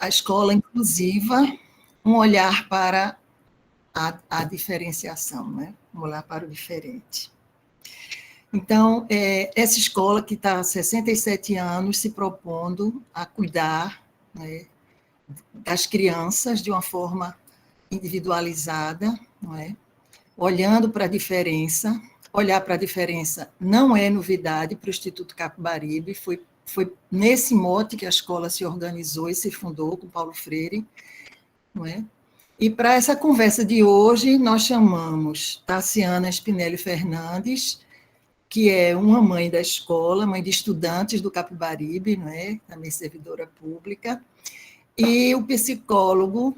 a escola inclusiva, um olhar para a diferenciação, né? Um olhar para o diferente. Então, essa escola que está há 67 anos se propondo a cuidar, né, das crianças de uma forma individualizada, não é? Olhando para a diferença. Olhar para a diferença não é novidade para o Instituto Capibaribe, foi nesse mote que a escola se organizou e se fundou com Paulo Freire, não é? E para essa conversa de hoje, nós chamamos Tassiana Spinelli Fernandes, que é uma mãe da escola, mãe de estudantes do Capibaribe, não é? Também servidora pública, e o psicólogo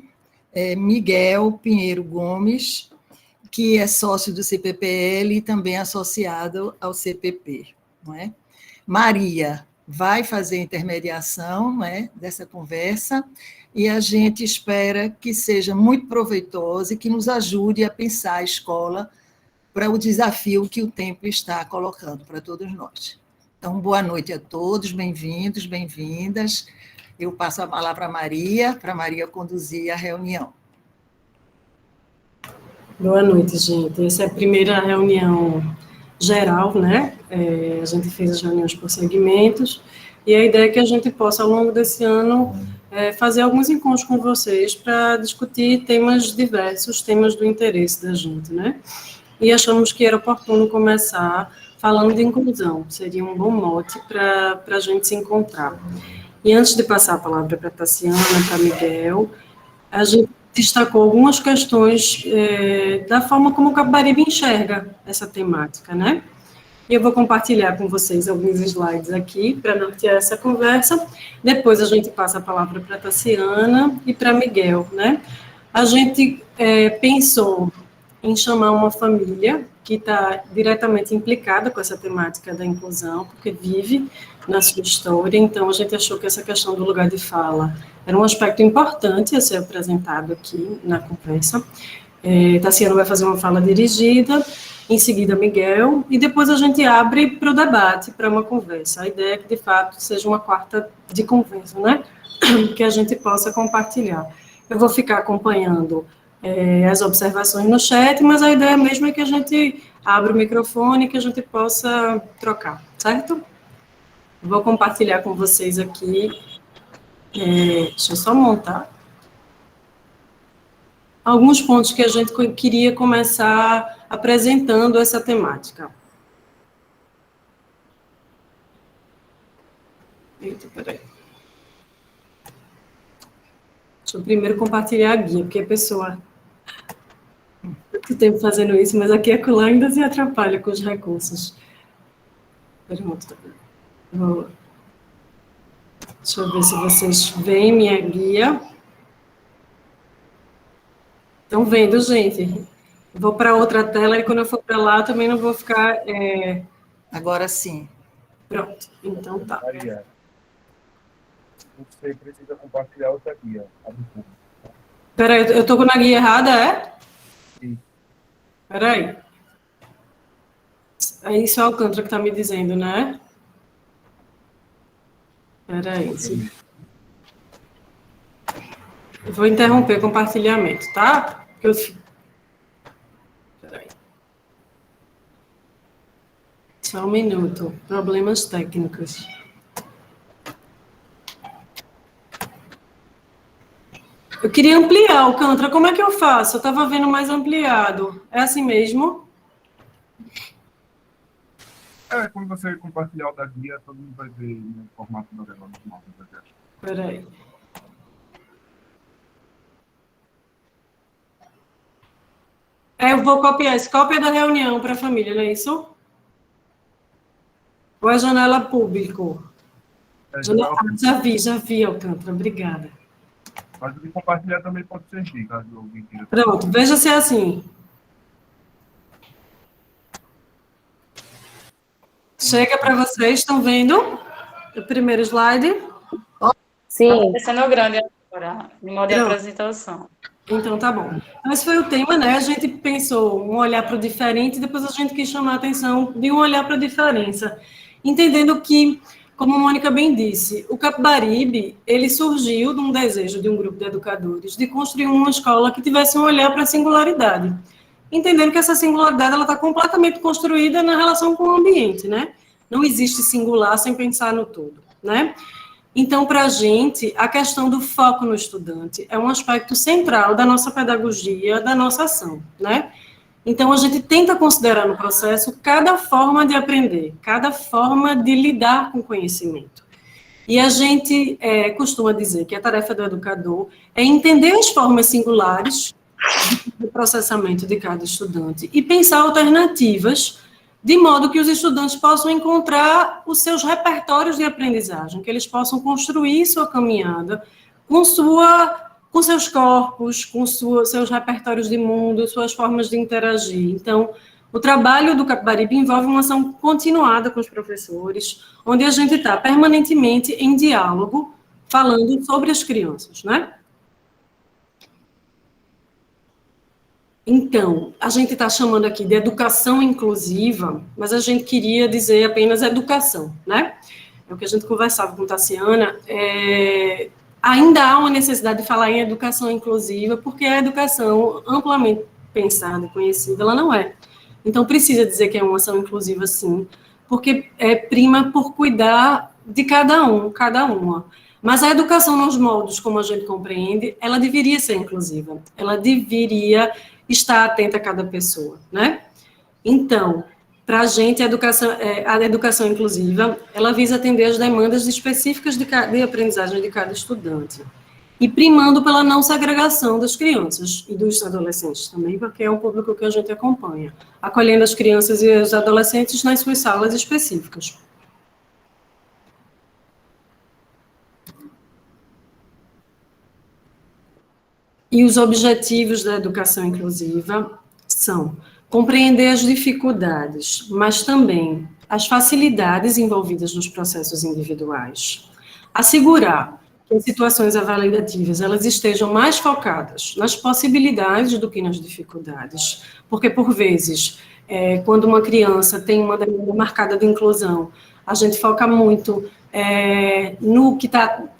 Miguel Pinheiro Gomes, que é sócio do CPPL e também associado ao CPP, não é? Maria vai fazer a intermediação, não é, dessa conversa, e a gente espera que seja muito proveitosa e que nos ajude a pensar a escola para o desafio que o tempo está colocando para todos nós. Então, boa noite a todos, bem-vindos, bem-vindas. Eu passo a palavra para Maria conduzir a reunião. Boa noite, gente. Essa é a primeira reunião geral, né? A gente fez as reuniões por segmentos, e a ideia é que a gente possa, ao longo desse ano, fazer alguns encontros com vocês para discutir temas diversos, temas do interesse da gente, né? E achamos que era oportuno começar falando de inclusão, seria um bom mote para a gente se encontrar. E antes de passar a palavra para a Tassiana, para Miguel, a gente destacou algumas questões da forma como o Capibaribe enxerga essa temática, né? E eu vou compartilhar com vocês alguns slides aqui para nortear essa conversa. Depois a gente passa a palavra para a Tassiana e para Miguel, né? A gente pensou em chamar uma família que está diretamente implicada com essa temática da inclusão, porque vive na sua história, então a gente achou que essa questão do lugar de fala era um aspecto importante a ser apresentado aqui na conversa. Tassiana vai fazer uma fala dirigida, em seguida Miguel, e depois a gente abre para o debate, para uma conversa. A ideia é que, de fato, seja uma quarta de conversa, né? Que a gente possa compartilhar. Eu vou ficar acompanhando as observações no chat, mas a ideia mesmo é que a gente abra o microfone e que a gente possa trocar, certo? Vou compartilhar com vocês aqui, deixa eu só montar, alguns pontos que a gente queria começar apresentando essa temática. Eita, peraí. Deixa eu primeiro compartilhar a guia, porque a pessoa muito tempo fazendo isso, mas aqui a acolá ainda se atrapalha com os recursos. Pronto. Deixa eu ver se vocês veem minha guia. Estão vendo, gente? Vou para outra tela e quando eu for para lá também não vou ficar... Agora sim. Pronto, então tá. Maria, você precisa compartilhar outra guia. Peraí, eu estou na guia errada, é? Sim. Peraí. É isso, é o Alcântara que está me dizendo, né? Peraí. Eu vou interromper o compartilhamento, tá? Peraí. Só um minuto. Problemas técnicos. Eu queria ampliar, Alcântara. Como é que eu faço? Eu estava vendo mais ampliado. É assim mesmo? Quando você compartilhar o da guia, todo mundo vai ver no formato da tela normal. Peraí. Eu vou copiar esse cópia da reunião para a família, não é isso? Ou é janela público? Já vi, Alcântara. Obrigada. Mas o de compartilhar também pode servir, caso alguém queira. Pronto, veja se é assim. Chega para vocês, estão vendo? O primeiro slide. Sim. Está sendo grande agora, em modo de apresentação. Então, tá bom. Então, esse foi o tema, né? A gente pensou um olhar para o diferente, depois a gente quis chamar a atenção de um olhar para a diferença. Entendendo que como a Mônica bem disse, o Capibaribe, ele surgiu de um desejo de um grupo de educadores de construir uma escola que tivesse um olhar para a singularidade, entendendo que essa singularidade ela está completamente construída na relação com o ambiente, né? Não existe singular sem pensar no todo, né? Então, para a gente, a questão do foco no estudante é um aspecto central da nossa pedagogia, da nossa ação, né? Então, a gente tenta considerar no processo cada forma de aprender, cada forma de lidar com o conhecimento. E a gente costuma dizer que a tarefa do educador é entender as formas singulares do processamento de cada estudante e pensar alternativas de modo que os estudantes possam encontrar os seus repertórios de aprendizagem, que eles possam construir sua caminhada com seus corpos, com seus repertórios de mundo, suas formas de interagir. Então, o trabalho do Capibaribe envolve uma ação continuada com os professores, onde a gente está permanentemente em diálogo, falando sobre as crianças, né? Então, a gente está chamando aqui de educação inclusiva, mas a gente queria dizer apenas educação, né? É o que a gente conversava com Tassiana, ainda há uma necessidade de falar em educação inclusiva, porque a educação amplamente pensada e conhecida, ela não é. Então, precisa dizer que é uma ação inclusiva, sim, porque prima por cuidar de cada um, cada uma. Mas a educação nos moldes, como a gente compreende, ela deveria ser inclusiva, ela deveria estar atenta a cada pessoa, né? Então, para a gente, a educação inclusiva, ela visa atender as demandas específicas de aprendizagem de cada estudante, e primando pela não segregação das crianças e dos adolescentes também, porque é um público que a gente acompanha, acolhendo as crianças e os adolescentes nas suas salas específicas. E os objetivos da educação inclusiva são compreender as dificuldades, mas também as facilidades envolvidas nos processos individuais, assegurar que as situações avaliativas elas estejam mais focadas nas possibilidades do que nas dificuldades, porque, por vezes, quando uma criança tem uma demanda marcada de inclusão, a gente foca muito no que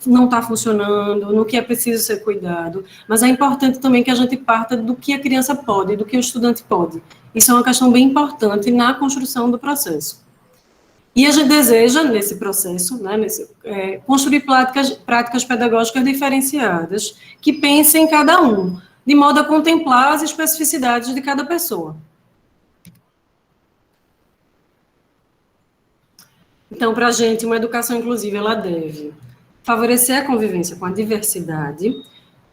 não está funcionando, no que é preciso ser cuidado, mas é importante também que a gente parta do que a criança pode, do que o estudante pode. Isso é uma questão bem importante na construção do processo. E a gente deseja, nesse processo, né, construir práticas pedagógicas diferenciadas, que pensem em cada um, de modo a contemplar as especificidades de cada pessoa. Então, para a gente, uma educação inclusiva, ela deve favorecer a convivência com a diversidade,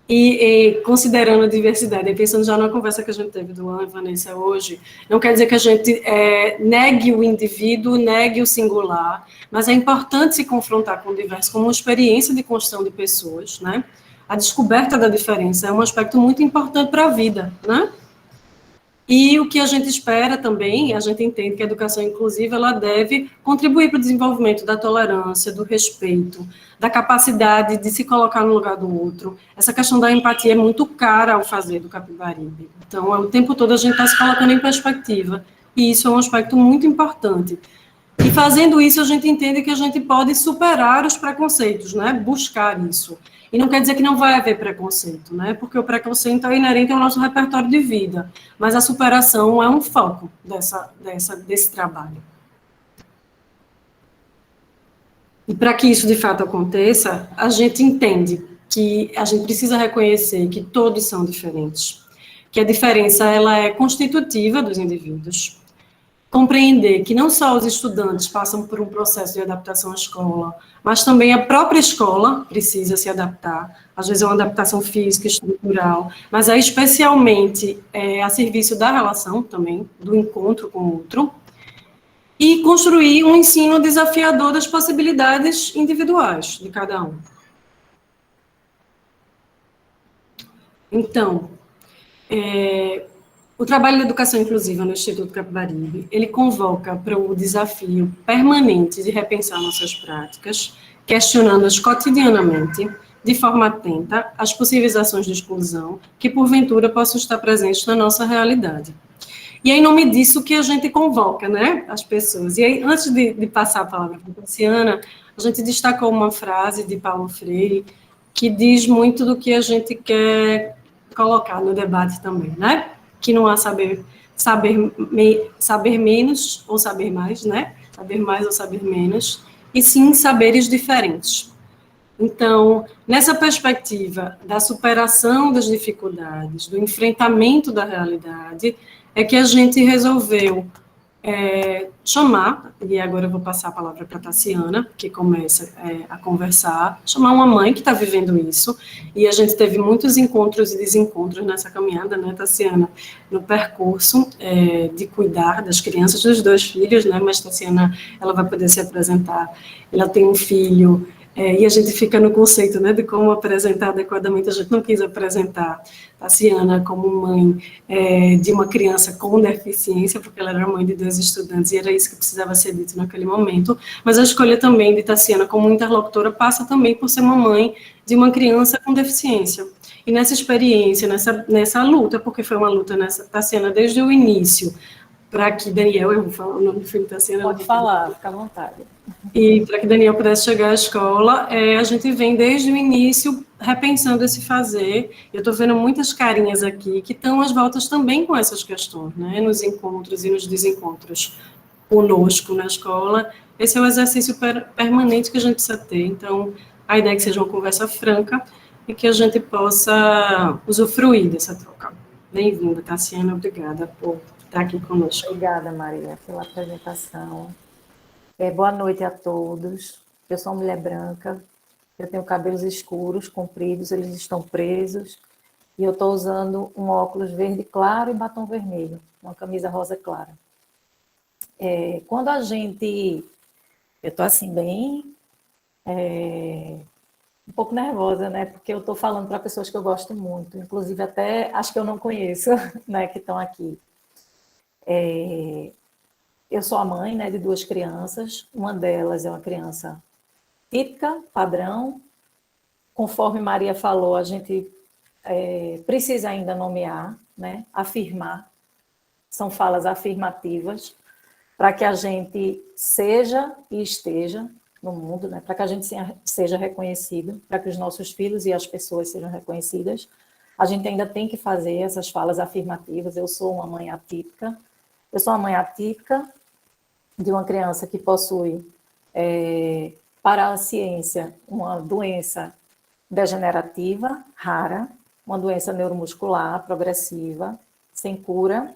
e considerando a diversidade, e pensando já na conversa que a gente teve do Ana e Vanessa hoje, não quer dizer que a gente negue o indivíduo, negue o singular, mas é importante se confrontar com o diverso como uma experiência de construção de pessoas, né? A descoberta da diferença é um aspecto muito importante para a vida, né? E o que a gente espera também, a gente entende que a educação inclusiva, ela deve contribuir para o desenvolvimento da tolerância, do respeito, da capacidade de se colocar no lugar do outro. Essa questão da empatia é muito cara ao fazer do Capibaribe. Então, o tempo todo a gente está se colocando em perspectiva, e isso é um aspecto muito importante. E fazendo isso, a gente entende que a gente pode superar os preconceitos, né? Buscar isso. E não quer dizer que não vai haver preconceito, né? Porque o preconceito é inerente ao nosso repertório de vida, mas a superação é um foco desse trabalho. E para que isso de fato aconteça, a gente entende que a gente precisa reconhecer que todos são diferentes, que a diferença ela é constitutiva dos indivíduos, compreender que não só os estudantes passam por um processo de adaptação à escola, mas também a própria escola precisa se adaptar, às vezes é uma adaptação física, estrutural, mas é especialmente a serviço da relação também, do encontro com o outro, e construir um ensino desafiador das possibilidades individuais de cada um. Então, o trabalho de educação inclusiva no Instituto Capibaribe, ele convoca para o desafio permanente de repensar nossas práticas, questionando-as cotidianamente, de forma atenta, às possíveis ações de exclusão que, porventura, possam estar presentes na nossa realidade. E é em nome disso que a gente convoca, né, as pessoas. E aí, antes de passar a palavra para a Tassiana, a gente destacou uma frase de Paulo Freire que diz muito do que a gente quer colocar no debate também, né? Que não há saber menos ou saber mais, né? Saber mais ou saber menos, e sim saberes diferentes. Então, nessa perspectiva da superação das dificuldades, do enfrentamento da realidade, é que a gente resolveu chamar, e agora eu vou passar a palavra para a Tassiana, que começa a conversar, chamar uma mãe que está vivendo isso, e a gente teve muitos encontros e desencontros nessa caminhada, né, Tassiana, no percurso de cuidar das crianças, dos 2 filhos, né, mas Tassiana, ela vai poder se apresentar, ela tem um filho, e a gente fica no conceito, né, de como apresentar adequadamente. A gente não quis apresentar Tassiana como mãe de uma criança com deficiência, porque ela era mãe de 2 estudantes, e era isso que precisava ser dito naquele momento, mas a escolha também de Tassiana como interlocutora passa também por ser uma mãe de uma criança com deficiência. E nessa experiência, nessa luta, porque foi uma luta nessa Tassiana desde o início, para que Daniel, eu vou falar o nome do filho da Tassiana. Pode falar, fica à vontade. E para que Daniel pudesse chegar à escola, a gente vem desde o início repensando esse fazer. Eu estou vendo muitas carinhas aqui que estão às voltas também com essas questões, né? Nos encontros e nos desencontros conosco na escola. Esse é o exercício permanente que a gente precisa ter. Então, a ideia é que seja uma conversa franca e que a gente possa usufruir dessa troca. Bem-vinda, Tassiana, obrigada por estar aqui conosco. Obrigada, Maria, pela apresentação. Boa noite a todos. Eu sou uma mulher branca, eu tenho cabelos escuros, compridos, eles estão presos, e eu estou usando um óculos verde claro e batom vermelho, uma camisa rosa clara. Quando a gente... Eu estou assim, bem... um pouco nervosa, né? Porque eu estou falando para pessoas que eu gosto muito, inclusive até acho que eu não conheço, né, que estão aqui. Eu sou a mãe, né, de 2 crianças, uma delas é uma criança típica, padrão. Conforme Maria falou, a gente precisa ainda nomear, né, afirmar, são falas afirmativas, para que a gente seja e esteja no mundo, né, para que a gente seja reconhecido, para que os nossos filhos e as pessoas sejam reconhecidas. A gente ainda tem que fazer essas falas afirmativas. Eu sou uma mãe atípica, de uma criança que possui, para a ciência, uma doença degenerativa, rara, uma doença neuromuscular, progressiva, sem cura.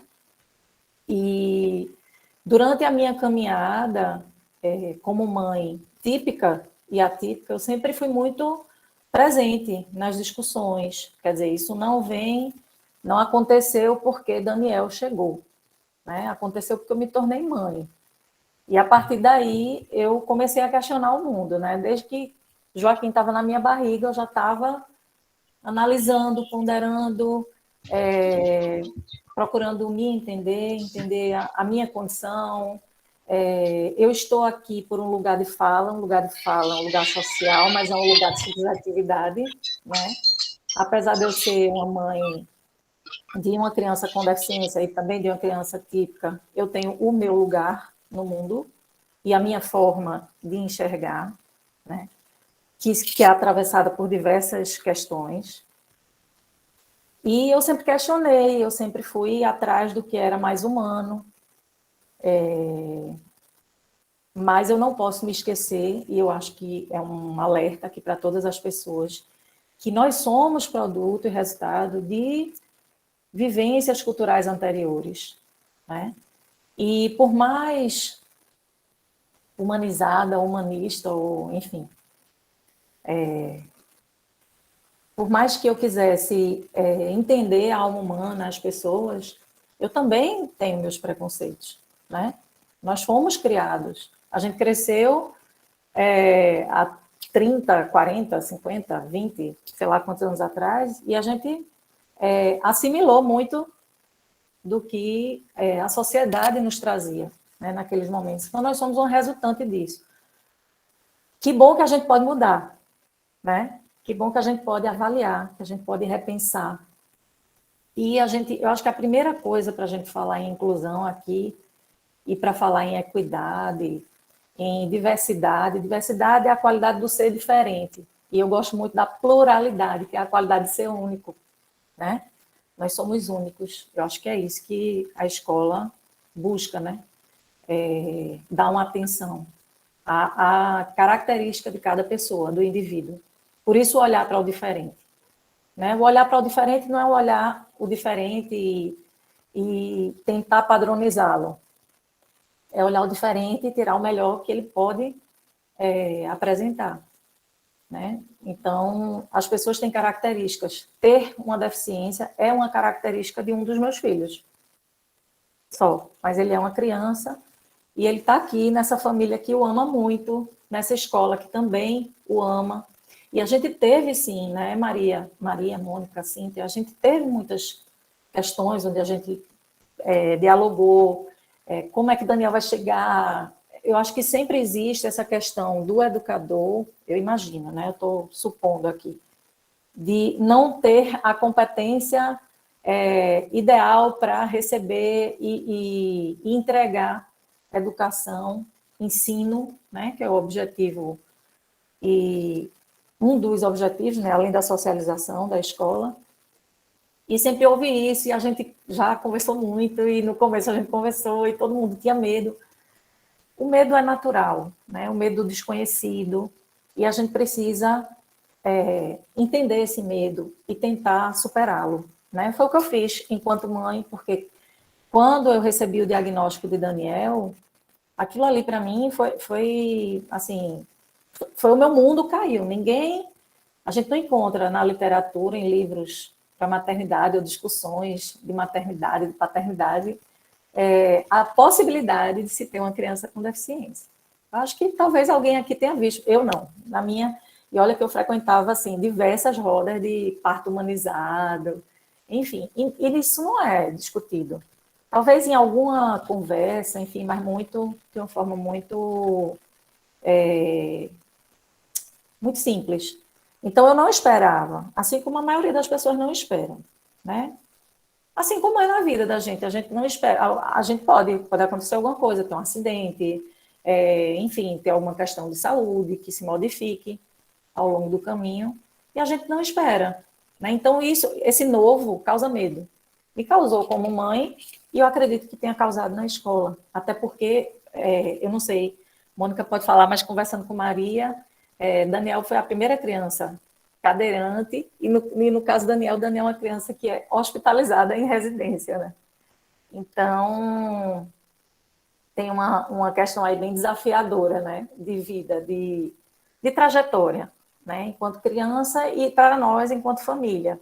E durante a minha caminhada, como mãe típica e atípica, eu sempre fui muito presente nas discussões. Quer dizer, isso não aconteceu porque Daniel chegou, né? Aconteceu porque eu me tornei mãe. E a partir daí eu comecei a questionar o mundo, né? Desde que Joaquim estava na minha barriga, eu já estava analisando, ponderando, procurando me entender a minha condição. Eu estou aqui por um lugar de fala, um lugar social, mas é um lugar de subjetividade, né? Apesar de eu ser uma mãe de uma criança com deficiência e também de uma criança típica, eu tenho o meu lugar no mundo e a minha forma de enxergar, né, que é atravessada por diversas questões. E eu sempre questionei, eu sempre fui atrás do que era mais humano, mas eu não posso me esquecer, e eu acho que é um alerta aqui para todas as pessoas, que nós somos produto e resultado de vivências culturais anteriores, né? E por mais humanizada, humanista, ou enfim, por mais que eu quisesse entender a alma humana, as pessoas, eu também tenho meus preconceitos, né? Nós fomos criados, a gente cresceu há 30, 40, 50, 20, sei lá quantos anos atrás, e a gente assimilou muito do que a sociedade nos trazia, né, naqueles momentos. Então, nós somos um resultante disso. Que bom que a gente pode mudar, né? Que bom que a gente pode avaliar, que a gente pode repensar. E eu acho que a primeira coisa para a gente falar em inclusão aqui, e para falar em equidade, em diversidade é a qualidade do ser diferente. E eu gosto muito da pluralidade, que é a qualidade de ser único, né? Nós somos únicos. Eu acho que é isso que a escola busca, né? Dar uma atenção à característica de cada pessoa, do indivíduo. Por isso, olhar para o diferente. Né? O olhar para o diferente não é olhar o diferente e tentar padronizá-lo. É olhar o diferente e tirar o melhor que ele pode apresentar. Né? Então, as pessoas têm características. Ter uma deficiência é uma característica de um dos meus filhos. Só. Mas ele é uma criança e ele está aqui nessa família que o ama muito, nessa escola que também o ama. E a gente teve, sim, né, Maria, Mônica, Cíntia, a gente teve muitas questões onde a gente dialogou, como é que Daniel vai chegar. Eu acho que sempre existe essa questão do educador, eu imagino, né, eu estou supondo aqui, de não ter a competência ideal para receber e entregar educação, ensino, né, que é o objetivo e um dos objetivos, né, além da socialização da escola. E sempre houve isso, e a gente já conversou muito, e no começo a gente conversou, e todo mundo tinha medo. O medo é natural, né, o medo do desconhecido, e a gente precisa entender esse medo e tentar superá-lo. Né? Foi o que eu fiz enquanto mãe, porque quando eu recebi o diagnóstico de Daniel, aquilo ali para mim foi assim, foi o meu mundo caiu. A gente não encontra na literatura, em livros para maternidade ou discussões de maternidade, de paternidade, a possibilidade de se ter uma criança com deficiência. Acho que talvez alguém aqui tenha visto, eu não, na minha, e olha que eu frequentava assim diversas rodas de parto humanizado, enfim, e isso não é discutido. Talvez em alguma conversa, enfim, mas de uma forma muito simples. Então, eu não esperava, assim como a maioria das pessoas não esperam, né? Assim como é na vida da gente, a gente não espera, a gente pode acontecer alguma coisa, ter um acidente, enfim, ter alguma questão de saúde que se modifique ao longo do caminho, e a gente não espera, né? Então, esse novo causa medo. Me causou como mãe, e eu acredito que tenha causado na escola, até porque, eu não sei, Mônica pode falar, mas conversando com Maria, Daniel foi a primeira criança cadeirante, e no caso Daniel é uma criança que é hospitalizada em residência, né? Então, tem uma questão aí bem desafiadora, né? De vida, de trajetória, né? Enquanto criança e para nós enquanto família.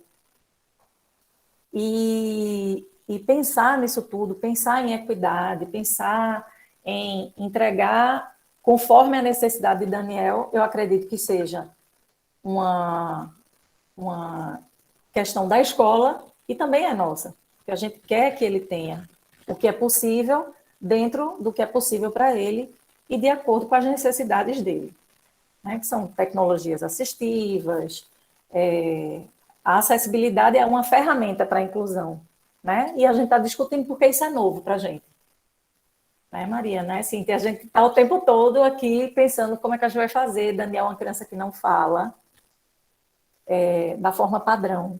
E pensar nisso tudo, pensar em equidade, pensar em entregar conforme a necessidade de Daniel, eu acredito que seja uma questão da escola e também é nossa, que a gente quer que ele tenha o que é possível dentro do que é possível para ele e de acordo com as necessidades dele, né? Que são tecnologias assistivas, a acessibilidade é uma ferramenta para a inclusão, né? E a gente está discutindo porque isso é novo para a gente. Né, Maria, né? Assim, a gente está o tempo todo aqui pensando como é que a gente vai fazer. Daniel é uma criança que não fala da forma padrão,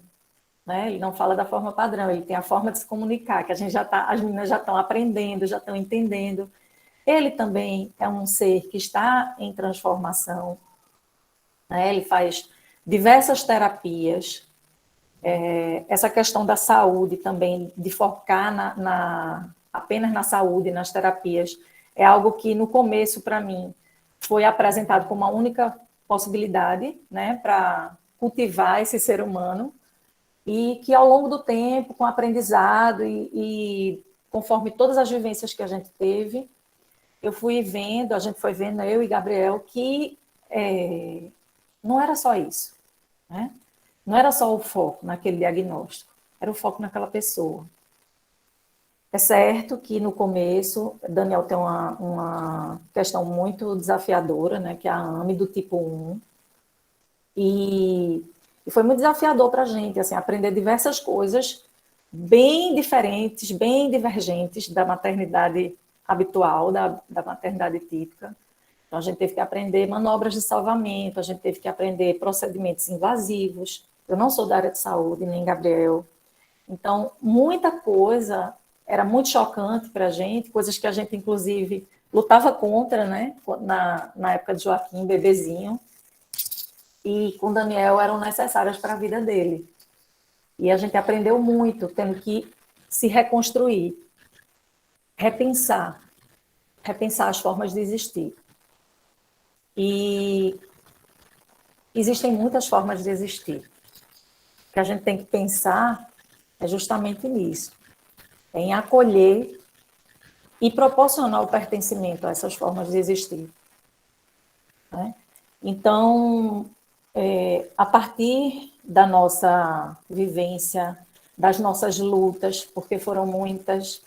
né? Ele não fala da forma padrão, ele tem a forma de se comunicar, que as meninas já estão aprendendo, já estão entendendo. Ele também é um ser que está em transformação, né? Ele faz diversas terapias. Essa questão da saúde também, de focar apenas na saúde, nas terapias, é algo que no começo, para mim, foi apresentado como a única possibilidade, né, para cultivar esse ser humano, e que ao longo do tempo, com aprendizado e conforme todas as vivências que a gente teve, a gente foi vendo, eu e Gabriel, que não era só isso, né? Não era só o foco naquele diagnóstico, era o foco naquela pessoa. É certo que no começo, Daniel tem uma questão muito desafiadora, né, que é a AME do tipo 1, e foi muito desafiador para a gente, assim, aprender diversas coisas bem diferentes, bem divergentes da maternidade habitual, da maternidade típica. Então, a gente teve que aprender manobras de salvamento, a gente teve que aprender procedimentos invasivos. Eu não sou da área de saúde, nem Gabriel. Então, muita coisa era muito chocante para a gente, coisas que a gente, inclusive, lutava contra, né? Na época de Joaquim, bebezinho, e com Daniel eram necessárias para a vida dele. E a gente aprendeu muito, tendo que se reconstruir, repensar as formas de existir. E existem muitas formas de existir. O que a gente tem que pensar é justamente nisso, em acolher e proporcionar o pertencimento a essas formas de existir. Né? Então, a partir da nossa vivência, das nossas lutas, porque foram muitas,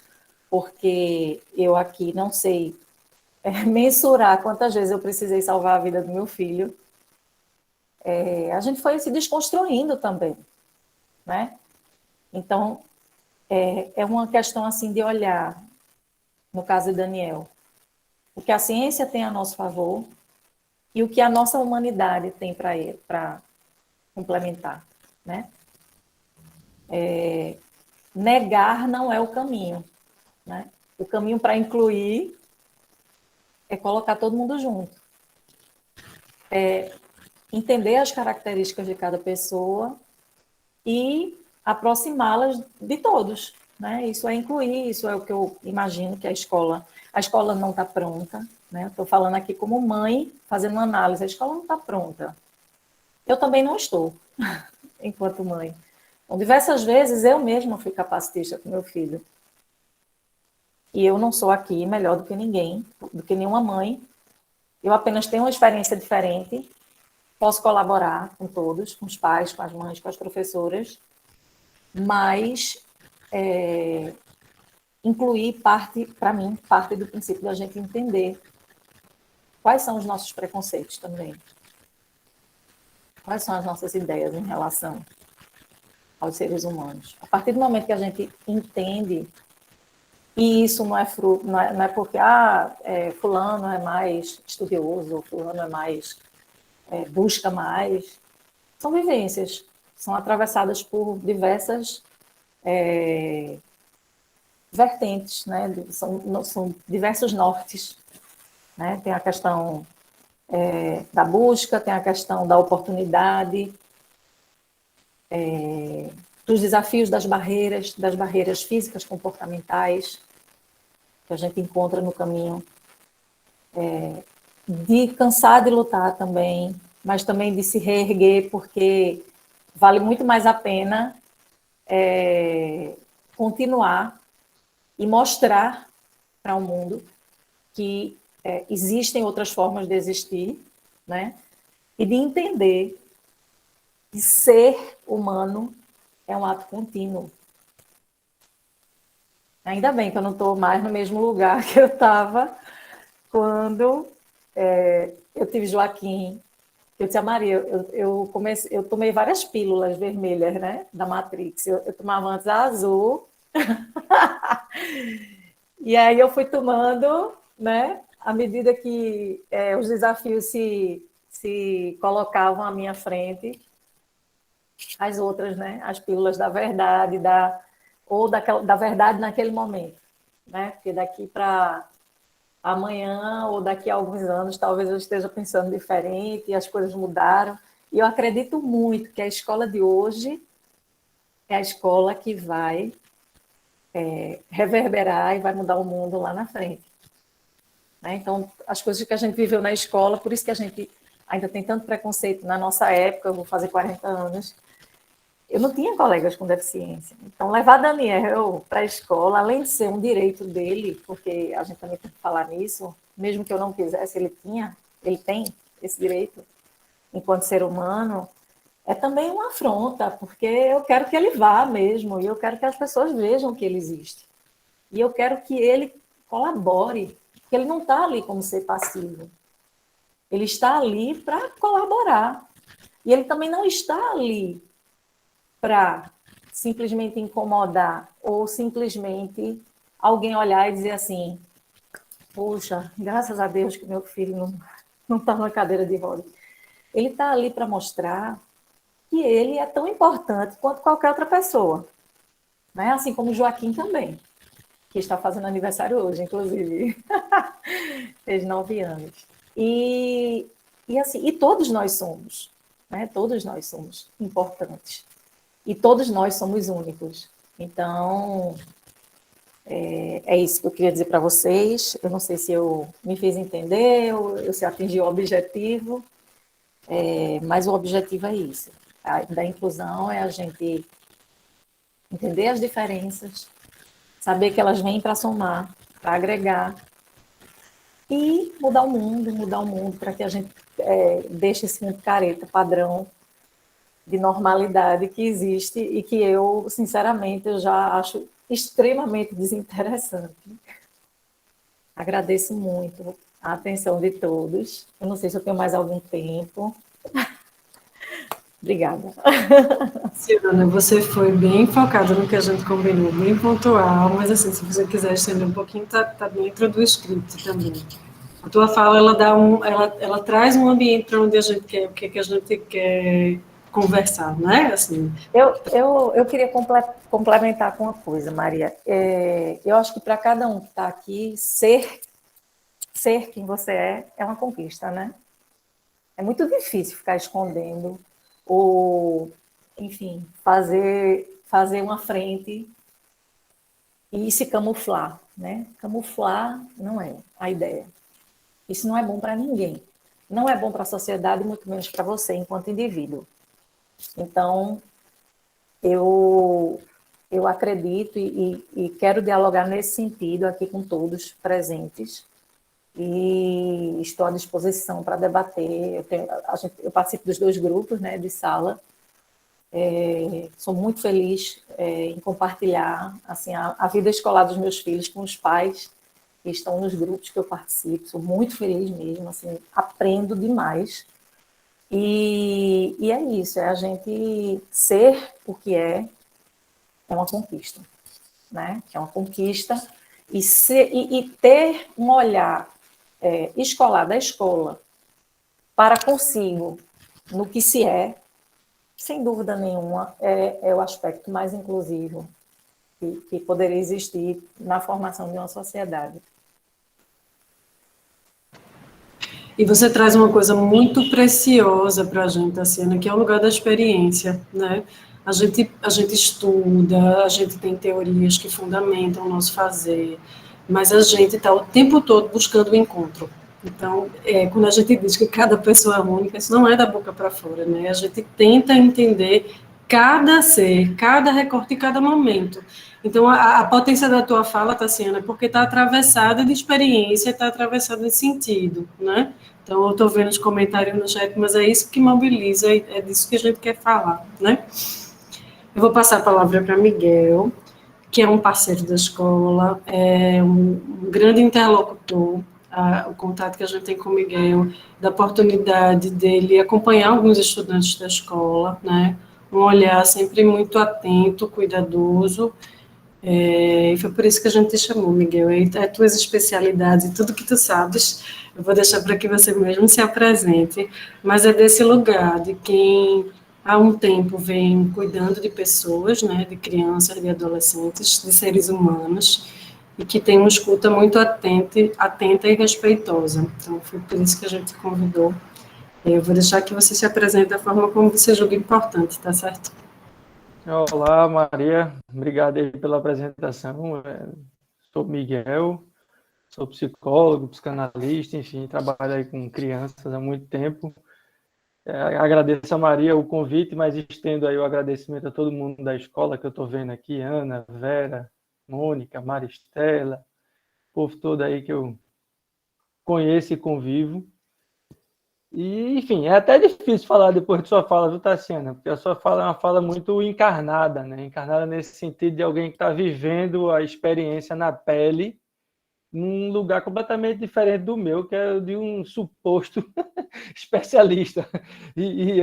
porque eu aqui não sei mensurar quantas vezes eu precisei salvar a vida do meu filho, a gente foi se desconstruindo também, né? Então, é uma questão assim de olhar, no caso de Daniel, o que a ciência tem a nosso favor e o que a nossa humanidade tem para complementar, né? Negar não é o caminho, né? O caminho para incluir é colocar todo mundo junto. Entender as características de cada pessoa e aproximá-las de todos, né? Isso é incluir, isso é o que eu imagino que a escola não está pronta, né? Estou falando aqui como mãe, fazendo uma análise, a escola não está pronta. Eu também não estou, enquanto mãe. Então, diversas vezes eu mesma fui capacitista com meu filho. E eu não sou aqui melhor do que ninguém, do que nenhuma mãe. Eu apenas tenho uma experiência diferente, posso colaborar com todos, com os pais, com as mães, com as professoras, mas incluir para mim, parte do princípio da gente entender quais são os nossos preconceitos também. Quais são as nossas ideias em relação aos seres humanos. A partir do momento que a gente entende, e isso não é fruto, não é porque fulano é mais estudioso, ou fulano é mais, busca mais, são vivências, são atravessadas por diversas vertentes, né? São diversos nortes, né? Tem a questão da busca, tem a questão da oportunidade, dos desafios das barreiras físicas, comportamentais, que a gente encontra no caminho, de cansar de lutar também, mas também de se reerguer, porque vale muito mais a pena continuar e mostrar para o mundo que existem outras formas de existir, né? E de entender que ser humano é um ato contínuo. Ainda bem que eu não estou mais no mesmo lugar que eu estava quando eu tive Joaquim. Eu disse a Maria, eu tomei várias pílulas vermelhas, né, da Matrix. Eu tomava antes a azul. E aí eu fui tomando, né, à medida que os desafios se colocavam à minha frente, as outras, né, as pílulas da verdade, da verdade naquele momento, né, porque daqui para amanhã ou daqui a alguns anos talvez eu esteja pensando diferente e as coisas mudaram. E eu acredito muito que a escola de hoje é a escola que vai reverberar e vai mudar o mundo lá na frente. Né? Então, as coisas que a gente viveu na escola, por isso que a gente ainda tem tanto preconceito. Na nossa época, eu vou fazer 40 anos, eu não tinha colegas com deficiência. Então, levar Daniel para a escola, além de ser um direito dele, porque a gente também tem que falar nisso, mesmo que eu não quisesse, ele tem esse direito, enquanto ser humano, é também uma afronta, porque eu quero que ele vá mesmo, e eu quero que as pessoas vejam que ele existe. E eu quero que ele colabore, porque ele não está ali como ser passivo. Ele está ali para colaborar. E ele também não está ali para simplesmente incomodar ou simplesmente alguém olhar e dizer assim, poxa, graças a Deus que meu filho não está na cadeira de rodas. Ele está ali para mostrar que ele é tão importante quanto qualquer outra pessoa, né? Assim como o Joaquim também, que está fazendo aniversário hoje, inclusive. Fez 9 anos. Assim, e todos nós somos, né? Todos nós somos importantes. E todos nós somos únicos. Então, é isso que eu queria dizer para vocês. Eu não sei se eu me fiz entender, ou se atingi o objetivo, mas o objetivo é isso. Da inclusão é a gente entender as diferenças, saber que elas vêm para somar, para agregar, e mudar o mundo para que a gente deixe esse mundo careta, padrão, de normalidade que existe e que eu, sinceramente, eu já acho extremamente desinteressante. Agradeço muito a atenção de todos. Eu não sei se eu tenho mais algum tempo. Obrigada. Silvana, você foi bem focada no que a gente combinou, bem pontual, mas assim, se você quiser estender um pouquinho, tá dentro do script também. A tua fala, ela traz um ambiente para onde a gente quer, o que a gente quer conversar, né? Assim. Eu queria complementar com uma coisa, Maria. Eu acho que para cada um que está aqui, ser quem você é uma conquista, né? É muito difícil ficar escondendo ou, enfim, fazer uma frente e se camuflar, né? Camuflar não é a ideia. Isso não é bom para ninguém. Não é bom para a sociedade, muito menos para você, enquanto indivíduo. Então, eu acredito e quero dialogar nesse sentido aqui com todos presentes e estou à disposição para debater. Eu participo dos 2 grupos, né, de sala. Sou muito feliz em compartilhar assim, a vida escolar dos meus filhos com os pais que estão nos grupos que eu participo. Sou muito feliz mesmo, assim, aprendo demais. E é isso, é a gente ser o que é uma conquista, né? É uma conquista e ter um olhar escolar da escola para consigo no que se é, sem dúvida nenhuma, é o aspecto mais inclusivo que poderia existir na formação de uma sociedade. E você traz uma coisa muito preciosa para a gente, Tassiana, que é o lugar da experiência, né? A gente estuda, a gente tem teorias que fundamentam o nosso fazer, mas a gente está o tempo todo buscando o encontro. Então, quando a gente diz que cada pessoa é única, isso não é da boca para fora, né? A gente tenta entender cada ser, cada recorte e cada momento. Então, a potência da tua fala, Tassiana, é porque está atravessada de experiência, está atravessada de sentido, né? Então, eu estou vendo os comentários no chat, mas é isso que mobiliza, é disso que a gente quer falar, né? Eu vou passar a palavra para Miguel, que é um parceiro da escola, é um grande interlocutor. O contato que a gente tem com o Miguel, da oportunidade dele acompanhar alguns estudantes da escola, né? Um olhar sempre muito atento, cuidadoso. E foi por isso que a gente te chamou, Miguel. E as tuas especialidades e tudo que tu sabes, eu vou deixar para que você mesmo se apresente, mas é desse lugar de quem há um tempo vem cuidando de pessoas, né, de crianças, de adolescentes, de seres humanos, e que tem uma escuta muito atenta e respeitosa. Então, foi por isso que a gente te convidou. Eu vou deixar que você se apresente da forma como você julga importante, tá certo? Olá, Maria. Obrigado aí pela apresentação. Sou Miguel, sou psicólogo, psicanalista, enfim, trabalho aí com crianças há muito tempo. Agradeço a Maria o convite, mas estendo aí o agradecimento a todo mundo da escola que eu estou vendo aqui, Ana, Vera, Mônica, Maristela, o povo todo aí que eu conheço e convivo. E, enfim, é até difícil falar depois de sua fala, viu, Tassiana? Porque a sua fala é uma fala muito encarnada, né? Encarnada nesse sentido de alguém que está vivendo a experiência na pele num lugar completamente diferente do meu, que é de um suposto especialista.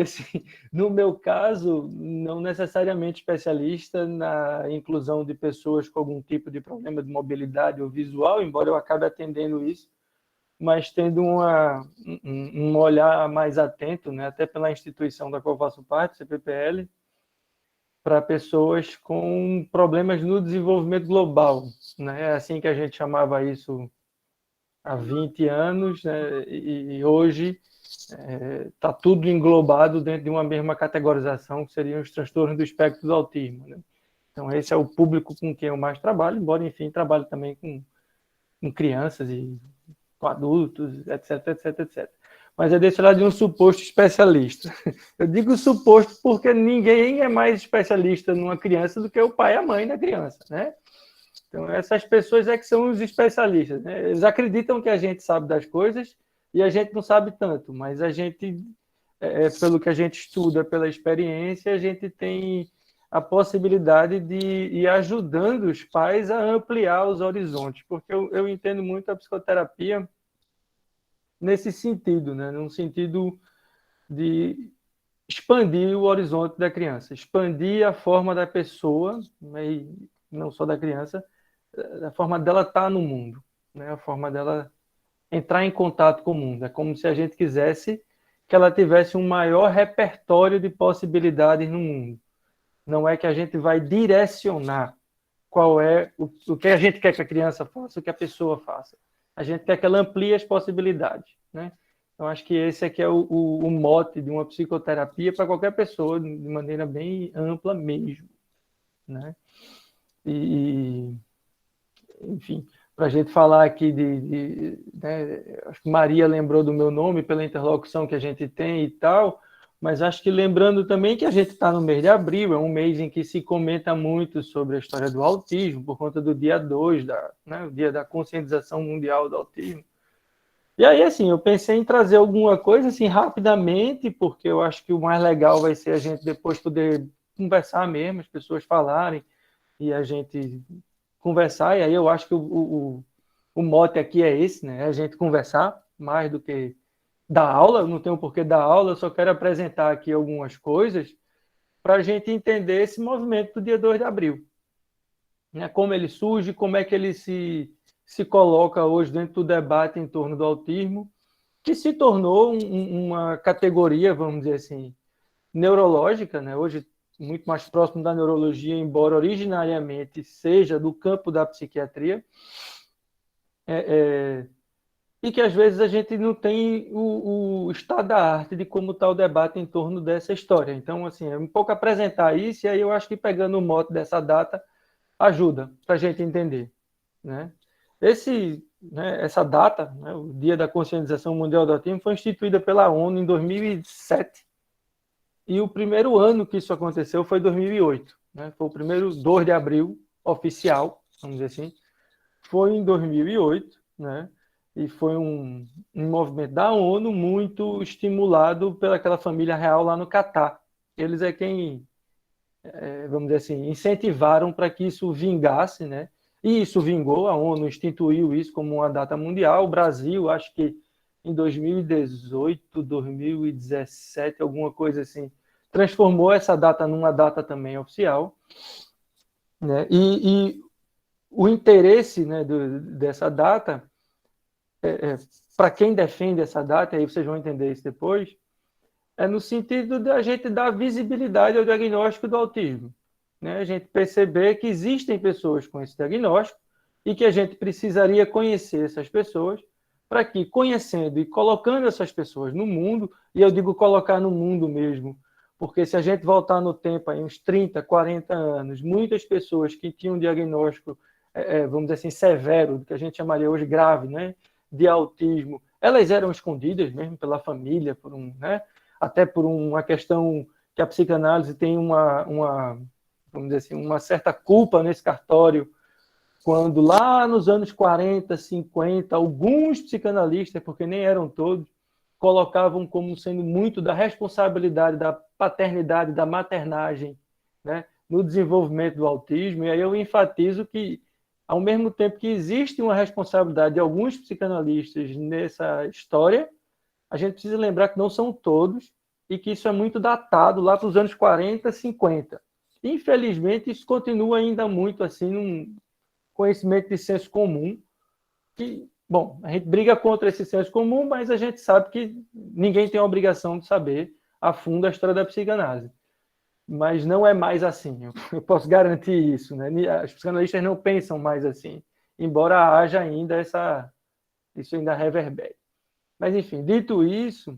Assim, no meu caso, não necessariamente especialista na inclusão de pessoas com algum tipo de problema de mobilidade ou visual, embora eu acabe atendendo isso, mas tendo um olhar mais atento, né, até pela instituição da qual eu faço parte, CPPL, para pessoas com problemas no desenvolvimento global, né? É assim que a gente chamava isso há 20 anos, né? E hoje está tudo englobado dentro de uma mesma categorização, que seriam os transtornos do espectro do autismo, né? Então, esse é o público com quem eu mais trabalho, embora, enfim, trabalho também com crianças e com adultos, etc, etc, etc. Mas é desse lado de um suposto especialista. Eu digo suposto porque ninguém é mais especialista numa criança do que o pai e a mãe da criança, né? Então, essas pessoas é que são os especialistas, né? Eles acreditam que a gente sabe das coisas e a gente não sabe tanto, mas a gente, pelo que a gente estuda, pela experiência, a gente tem a possibilidade de ir ajudando os pais a ampliar os horizontes, porque eu entendo muito a psicoterapia nesse sentido, né? Num sentido de expandir o horizonte da criança, expandir a forma da pessoa, né? E não só da criança, a forma dela estar no mundo, né? A forma dela entrar em contato com o mundo. É como se a gente quisesse que ela tivesse um maior repertório de possibilidades no mundo. Não é que a gente vai direcionar qual é o que a gente quer que a criança faça, o que a pessoa faça. A gente quer que ela amplie as possibilidades, né? Então, acho que esse aqui é o mote de uma psicoterapia para qualquer pessoa, de maneira bem ampla mesmo, né? Enfim, para a gente falar aqui né, acho que Maria lembrou do meu nome pela interlocução que a gente tem e tal, mas acho que lembrando também que a gente está no mês de abril, é um mês em que se comenta muito sobre a história do autismo, por conta do dia 2, né, o dia da conscientização mundial do autismo. E aí, assim, eu pensei em trazer alguma coisa, assim, rapidamente, porque eu acho que o mais legal vai ser a gente depois poder conversar mesmo, as pessoas falarem, e a gente conversar, e aí eu acho que o mote aqui é esse, né? A gente conversar mais do que dar aula, eu não tenho porquê dar aula, eu só quero apresentar aqui algumas coisas para a gente entender esse movimento do dia 2 de abril. Né? Como ele surge, como é que ele se coloca hoje dentro do debate em torno do autismo, que se tornou uma categoria, vamos dizer assim, neurológica, né? Hoje muito mais próximo da neurologia, embora originariamente seja do campo da psiquiatria, e que às vezes a gente não tem o estado da arte de como está o debate em torno dessa história. Então, assim, é um pouco apresentar isso, e aí eu acho que pegando o mote dessa data ajuda para a gente entender, né? Essa data, né, o Dia da Conscientização Mundial do Autismo, foi instituída pela ONU em 2007, e o primeiro ano que isso aconteceu foi 2008, né? Foi o primeiro 2 de abril oficial, vamos dizer assim, foi em 2008, né? E foi um movimento da ONU muito estimulado pelaquela família real lá no Catar. Eles é quem, vamos dizer assim, incentivaram para que isso vingasse, né? E isso vingou, a ONU instituiu isso como uma data mundial. O Brasil, acho que em 2018, 2017, alguma coisa assim, transformou essa data numa data também oficial, né? E o interesse, né, dessa data, para quem defende essa data, aí vocês vão entender isso depois, é no sentido de a gente dar visibilidade ao diagnóstico do autismo, né? A gente perceber que existem pessoas com esse diagnóstico e que a gente precisaria conhecer essas pessoas para que, conhecendo e colocando essas pessoas no mundo, e eu digo colocar no mundo mesmo, porque se a gente voltar no tempo, aí, uns 30, 40 anos, muitas pessoas que tinham um diagnóstico, vamos dizer assim, severo, que a gente chamaria hoje grave, né, de autismo, elas eram escondidas mesmo pela família, né, até por uma questão que a psicanálise tem vamos dizer assim, uma certa culpa nesse cartório, quando lá nos anos 40, 50, alguns psicanalistas, porque nem eram todos, colocavam como sendo muito da responsabilidade da paternidade, da maternagem, né, no desenvolvimento do autismo. E aí eu enfatizo que ao mesmo tempo que existe uma responsabilidade de alguns psicanalistas nessa história, a gente precisa lembrar que não são todos e que isso é muito datado lá para os anos 40, 50. Infelizmente, isso continua ainda muito assim num conhecimento de senso comum, que, bom, a gente briga contra esse senso comum, mas a gente sabe que ninguém tem a obrigação de saber a fundo a história da psicanálise. Mas não é mais assim, eu posso garantir isso, né? Os psicanalistas não pensam mais assim, embora haja ainda isso ainda reverbere. Mas, enfim, dito isso,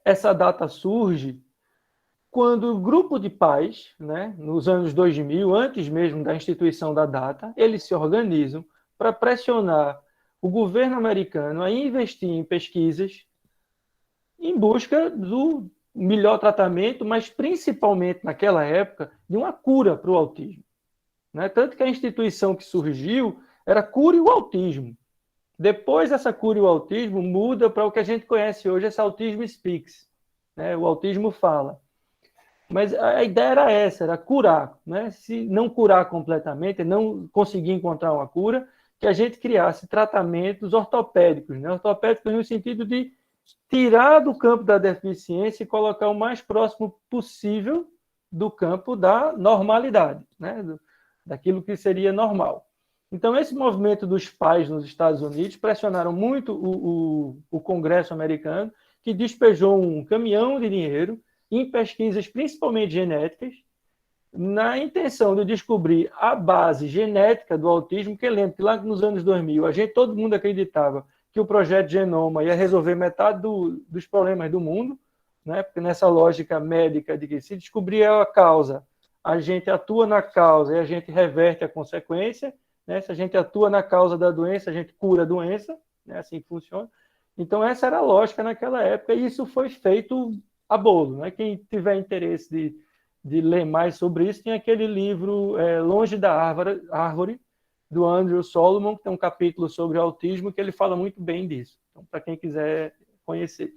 essa data surge quando o grupo de pais, né, nos anos 2000, antes mesmo da instituição da data, eles se organizam para pressionar o governo americano a investir em pesquisas em busca do melhor tratamento, mas principalmente naquela época, de uma cura para o autismo. Né? Tanto que a instituição que surgiu era Cure o Autismo. Depois, essa Cure o Autismo muda para o que a gente conhece hoje, esse Autism Speaks. Né? O autismo fala. Mas a ideia era essa, era curar. Né? Se não curar completamente, não conseguir encontrar uma cura, que a gente criasse tratamentos ortopédicos. Né? Ortopédicos no sentido de tirar do campo da deficiência e colocar o mais próximo possível do campo da normalidade, né? Daquilo que seria normal. Então, esse movimento dos pais nos Estados Unidos pressionaram muito o Congresso americano, que despejou um caminhão de dinheiro em pesquisas, principalmente genéticas, na intenção de descobrir a base genética do autismo, que lembra que lá nos anos 2000, todo mundo acreditava que o projeto Genoma ia resolver metade dos problemas do mundo, né? Porque nessa lógica médica de que se descobrir a causa, a gente atua na causa e a gente reverte a consequência, né? Se a gente atua na causa da doença, a gente cura a doença, né? Assim que funciona. Então, essa era a lógica naquela época, e isso foi feito a bolo. Né? Quem tiver interesse de ler mais sobre isso, tem aquele livro Longe da Árvore, do Andrew Solomon, que tem um capítulo sobre autismo, que ele fala muito bem disso. Então, para quem quiser conhecer.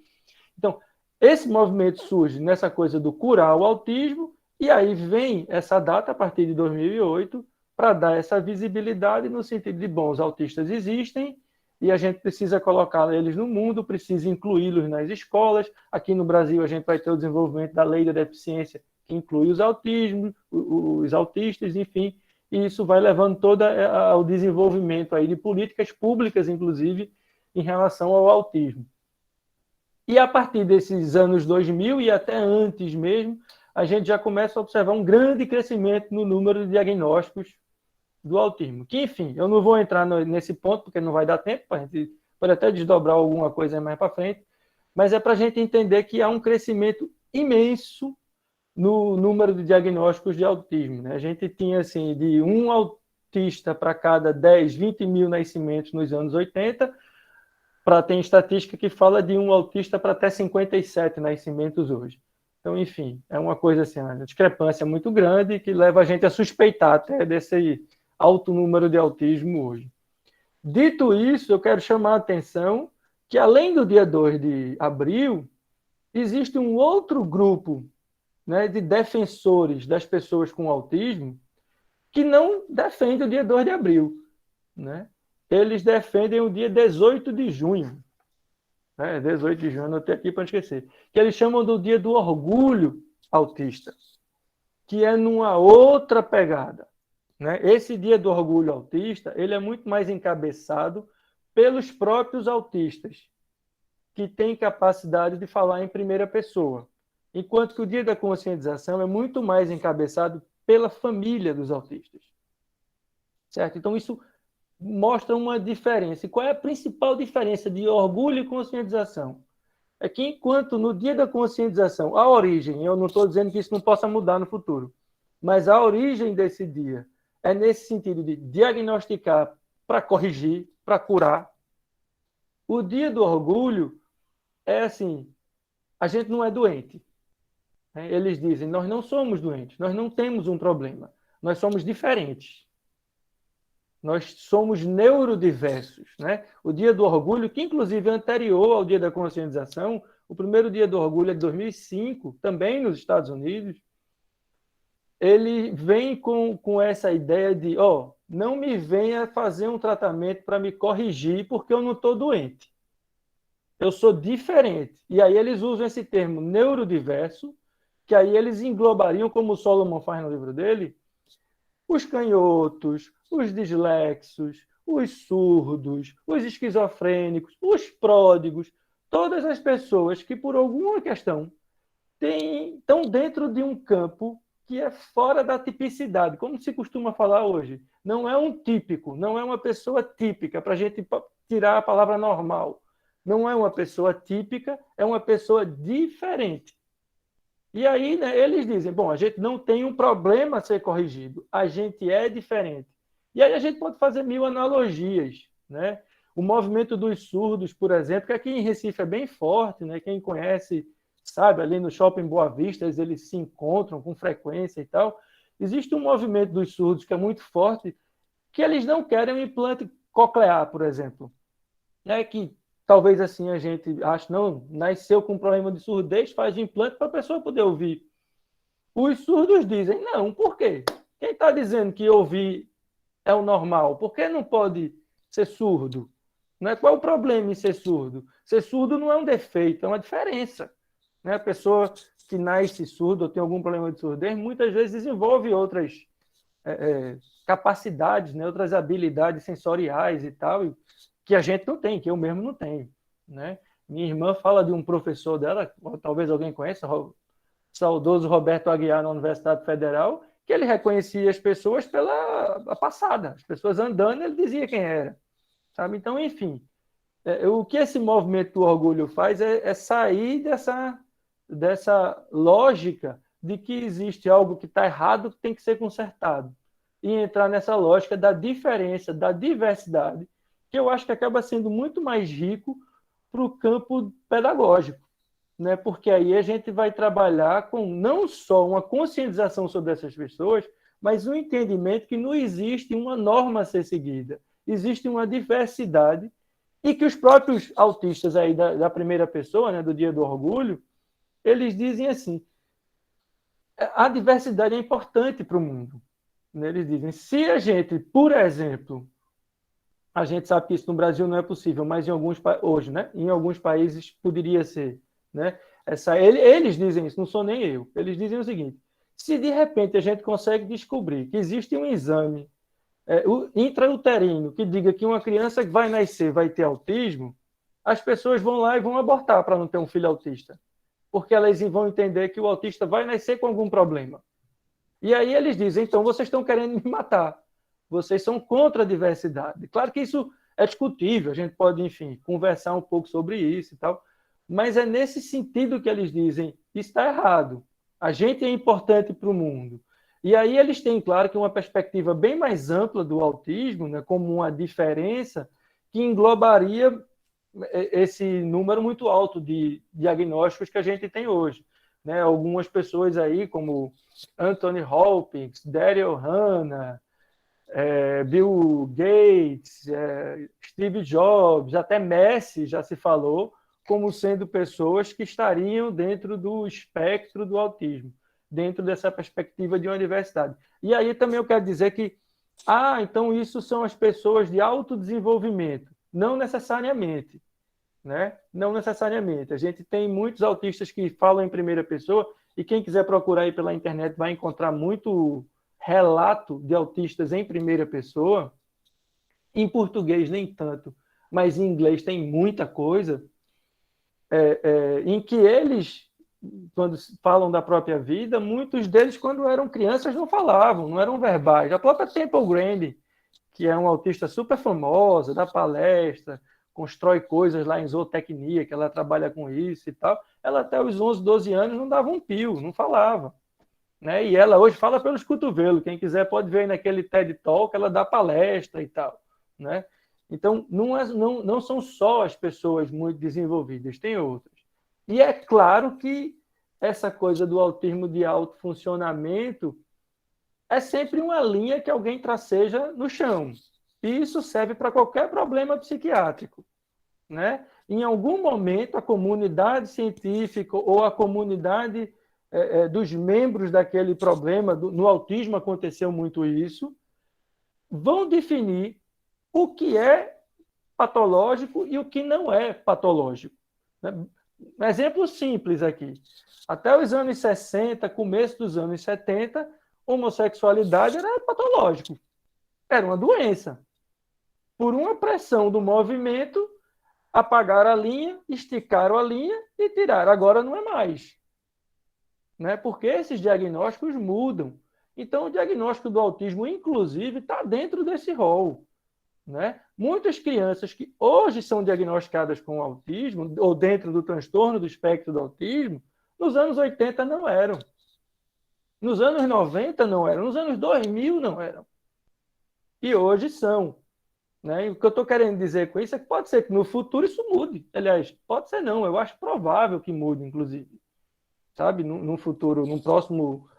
Então, esse movimento surge nessa coisa do curar o autismo, e aí vem essa data, a partir de 2008, para dar essa visibilidade no sentido de, bom, os autistas existem, e a gente precisa colocar eles no mundo, precisa incluí-los nas escolas. Aqui no Brasil, a gente vai ter o desenvolvimento da lei da deficiência, que inclui os autismos, os autistas, enfim, e isso vai levando todo ao desenvolvimento aí de políticas públicas, inclusive, em relação ao autismo. E a partir desses anos 2000 e até antes mesmo, a gente já começa a observar um grande crescimento no número de diagnósticos do autismo. Que, enfim, eu não vou entrar nesse ponto, porque não vai dar tempo, a gente pode até desdobrar alguma coisa mais para frente, mas é para a gente entender que há um crescimento imenso no número de diagnósticos de autismo. Né? A gente tinha, assim, de um autista para cada 10, 20 mil nascimentos nos anos 80, para ter estatística que fala de um autista para até 57 nascimentos hoje. Então, enfim, é uma coisa assim, uma discrepância muito grande que leva a gente a suspeitar até desse alto número de autismo hoje. Dito isso, eu quero chamar a atenção que, além do dia 2 de abril, existe um outro grupo, né, de defensores das pessoas com autismo que não defende o dia 2 de abril. Né? Eles defendem o dia 18 de junho. 18 de junho, anotei aqui para não esquecer. Que eles chamam do dia do orgulho autista, que é numa outra pegada. Né? Esse dia do orgulho autista, ele é muito mais encabeçado pelos próprios autistas, que têm capacidade de falar em primeira pessoa. Enquanto que o dia da conscientização é muito mais encabeçado pela família dos autistas. Certo? Então, isso mostra uma diferença. E qual é a principal diferença de orgulho e conscientização? É que, enquanto no dia da conscientização, a origem, eu não estou dizendo que isso não possa mudar no futuro, mas a origem desse dia é nesse sentido de diagnosticar para corrigir, para curar. O dia do orgulho é assim, a gente não é doente. Eles dizem, nós não somos doentes, nós não temos um problema, nós somos diferentes. Nós somos neurodiversos. Né? O dia do orgulho, que inclusive é anterior ao dia da conscientização, o primeiro dia do orgulho é de 2005, também nos Estados Unidos, ele vem com essa ideia de, não me venha fazer um tratamento para me corrigir porque eu não estou doente. Eu sou diferente. E aí eles usam esse termo neurodiverso, que aí eles englobariam, como o Solomon faz no livro dele, os canhotos, os dislexos, os surdos, os esquizofrênicos, os pródigos, todas as pessoas que, por alguma questão, estão dentro de um campo que é fora da tipicidade, como se costuma falar hoje. Não é um típico, não é uma pessoa típica, para a gente tirar a palavra normal. Não é uma pessoa típica, é uma pessoa diferente. E aí, né, eles dizem, bom, a gente não tem um problema a ser corrigido, a gente é diferente. E aí a gente pode fazer 1000 analogias, né? O movimento dos surdos, por exemplo, que aqui em Recife é bem forte, né? Quem conhece, sabe, ali no Shopping Boa Vista, eles se encontram com frequência e tal. Existe um movimento dos surdos que é muito forte, que eles não querem um implante coclear, por exemplo. É que talvez assim a gente ache, não, nasceu com um problema de surdez, faz o implante para a pessoa poder ouvir. Os surdos dizem, não, por quê? Quem está dizendo que ouvir é o normal? Por que não pode ser surdo? Né? Qual é o problema em ser surdo? Ser surdo não é um defeito, é uma diferença. Né? A pessoa que nasce surdo ou tem algum problema de surdez, muitas vezes desenvolve outras capacidades, né? Outras habilidades sensoriais e tal, que a gente não tem, que eu mesmo não tenho. Né? Minha irmã fala de um professor dela, talvez alguém conheça, o saudoso Roberto Aguiar, na Universidade Federal, que ele reconhecia as pessoas pela passada. As pessoas andando, ele dizia quem era. Sabe? Então, enfim, o que esse movimento do orgulho faz é sair dessa lógica de que existe algo que está errado que tem que ser consertado e entrar nessa lógica da diferença, da diversidade, que eu acho que acaba sendo muito mais rico para o campo pedagógico, né? Porque aí a gente vai trabalhar com não só uma conscientização sobre essas pessoas, mas um entendimento que não existe uma norma a ser seguida, existe uma diversidade e que os próprios autistas aí da primeira pessoa, né, do Dia do Orgulho, eles dizem assim, a diversidade é importante para o mundo. Né? Eles dizem, se a gente, por exemplo, a gente sabe que isso no Brasil não é possível, mas hoje, né, em alguns países poderia ser. Né? Eles dizem isso, não sou nem eu. Eles dizem o seguinte, se de repente a gente consegue descobrir que existe um exame intrauterino que diga que uma criança que vai nascer vai ter autismo, as pessoas vão lá e vão abortar para não ter um filho autista. Porque elas vão entender que o autista vai nascer com algum problema. E aí eles dizem, então vocês estão querendo me matar. Vocês são contra a diversidade. Claro que isso é discutível, a gente pode, enfim, conversar um pouco sobre isso e tal, mas é nesse sentido que eles dizem, isso está errado. A gente é importante para o mundo. E aí eles têm, claro, que uma perspectiva bem mais ampla do autismo, né, como uma diferença que englobaria esse número muito alto de diagnósticos que a gente tem hoje. Né? Algumas pessoas aí, como Anthony Hopkins, Daryl Hannah, Bill Gates, Steve Jobs, até Messi já se falou como sendo pessoas que estariam dentro do espectro do autismo, dentro dessa perspectiva de uma diversidade. E aí também eu quero dizer que, então isso são as pessoas de autodesenvolvimento. Não necessariamente. Né? Não necessariamente. A gente tem muitos autistas que falam em primeira pessoa, e quem quiser procurar aí pela internet vai encontrar muito relato de autistas em primeira pessoa. Em português nem tanto, mas em inglês tem muita coisa, em que eles, quando falam da própria vida, muitos deles, quando eram crianças, não falavam, não eram verbais. A própria Temple Grandin, que é uma autista super famosa, dá palestra, constrói coisas lá em zootecnia, que ela trabalha com isso e tal, ela até os 11, 12 anos não dava um pio, não falava. Né? E ela hoje fala pelos cotovelos, quem quiser pode ver naquele TED Talk, ela dá palestra e tal. Né? Então, não são só as pessoas muito desenvolvidas, tem outras. E é claro que essa coisa do autismo de alto funcionamento é sempre uma linha que alguém traceja no chão. E isso serve para qualquer problema psiquiátrico. Né? Em algum momento, a comunidade científica ou a comunidade dos membros daquele problema, no autismo aconteceu muito isso, vão definir o que é patológico e o que não é patológico. Um exemplo simples aqui. Até os anos 60, começo dos anos 70, homossexualidade era patológico. Era uma doença. Por uma pressão do movimento, apagaram a linha, esticaram a linha e tiraram. Agora não é mais. Né? Porque esses diagnósticos mudam. Então, o diagnóstico do autismo, inclusive, está dentro desse rol. Né? Muitas crianças que hoje são diagnosticadas com autismo, ou dentro do transtorno do espectro do autismo, nos anos 80 não eram. Nos anos 90 não eram. Nos anos 2000 não eram. E hoje são. Né? E o que eu estou querendo dizer com isso é que pode ser que no futuro isso mude. Aliás, pode ser não. Eu acho provável que mude, inclusive. Sabe? No futuro, num próximo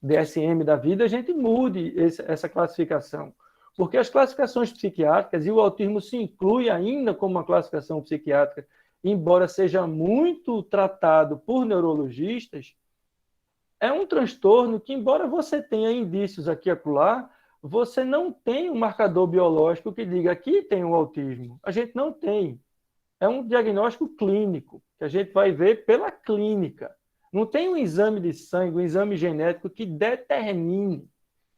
DSM da vida, a gente mude essa classificação. Porque as classificações psiquiátricas, e o autismo se inclui ainda como uma classificação psiquiátrica, embora seja muito tratado por neurologistas, é um transtorno que, embora você tenha indícios aqui e acolá, você não tem um marcador biológico que diga aqui tem um autismo. A gente não tem. É um diagnóstico clínico, que a gente vai ver pela clínica. Não tem um exame de sangue, um exame genético que determine.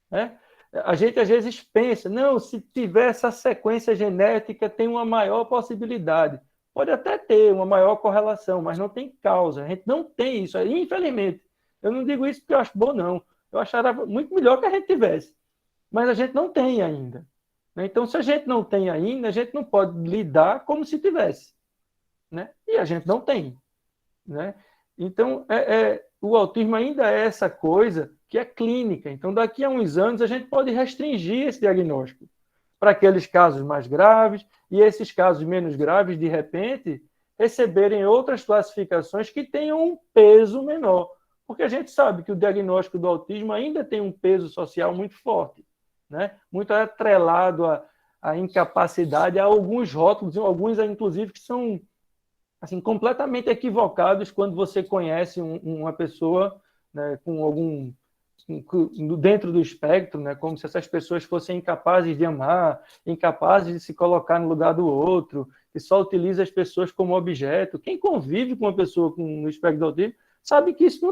Né? A gente, às vezes, pensa, não, se tiver essa sequência genética, tem uma maior possibilidade. Pode até ter uma maior correlação, mas não tem causa. A gente não tem isso. Infelizmente, eu não digo isso porque eu acho bom, não. Eu acharia muito melhor que a gente tivesse. Mas a gente não tem ainda. Então, se a gente não tem ainda, a gente não pode lidar como se tivesse. Né? E a gente não tem. Né? Então, o autismo ainda é essa coisa que é clínica. Então, daqui a uns anos, a gente pode restringir esse diagnóstico para aqueles casos mais graves e esses casos menos graves, de repente, receberem outras classificações que tenham um peso menor. Porque a gente sabe que o diagnóstico do autismo ainda tem um peso social muito forte, né? Muito atrelado à incapacidade, a alguns rótulos, alguns, inclusive, que são assim, completamente equivocados quando você conhece uma pessoa, né, com algum dentro do espectro, né, como se essas pessoas fossem incapazes de amar, incapazes de se colocar no lugar do outro, que só utiliza as pessoas como objeto. Quem convive com uma pessoa no espectro do autismo sabe que isso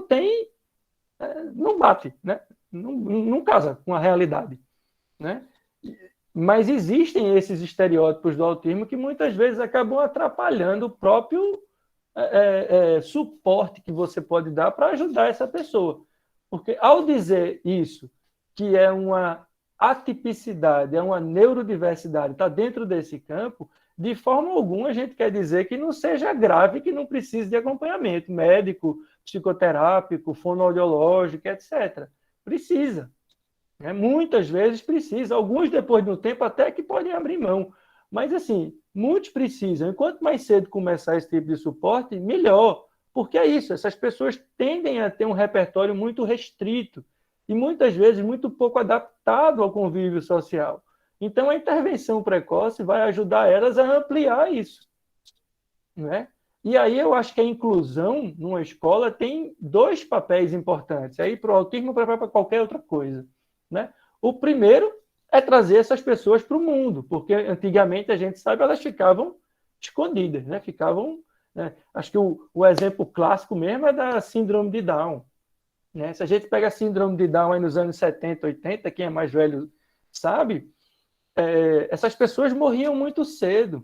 não bate, né? Não casa com a realidade, né? Mas existem esses estereótipos do autismo que muitas vezes acabam atrapalhando o próprio suporte que você pode dar para ajudar essa pessoa. Porque ao dizer isso, que é uma atipicidade, é uma neurodiversidade, está dentro desse campo, de forma alguma a gente quer dizer que não seja grave, que não precise de acompanhamento médico, psicoterápico, fonoaudiológico, etc. Precisa. Muitas vezes precisa, alguns depois de um tempo até que podem abrir mão, mas assim, muitos precisam, e quanto mais cedo começar esse tipo de suporte, melhor, porque é isso, essas pessoas tendem a ter um repertório muito restrito, e muitas vezes muito pouco adaptado ao convívio social, então a intervenção precoce vai ajudar elas a ampliar isso, né? E aí eu acho que a inclusão numa escola tem dois papéis importantes, aí para o autismo para qualquer outra coisa. Né? O primeiro é trazer essas pessoas para o mundo, porque antigamente a gente sabe elas ficavam escondidas, né? Né? Acho que o exemplo clássico mesmo é da síndrome de Down. Né? Se a gente pega a síndrome de Down aí nos anos 70, 80, quem é mais velho sabe, essas pessoas morriam muito cedo.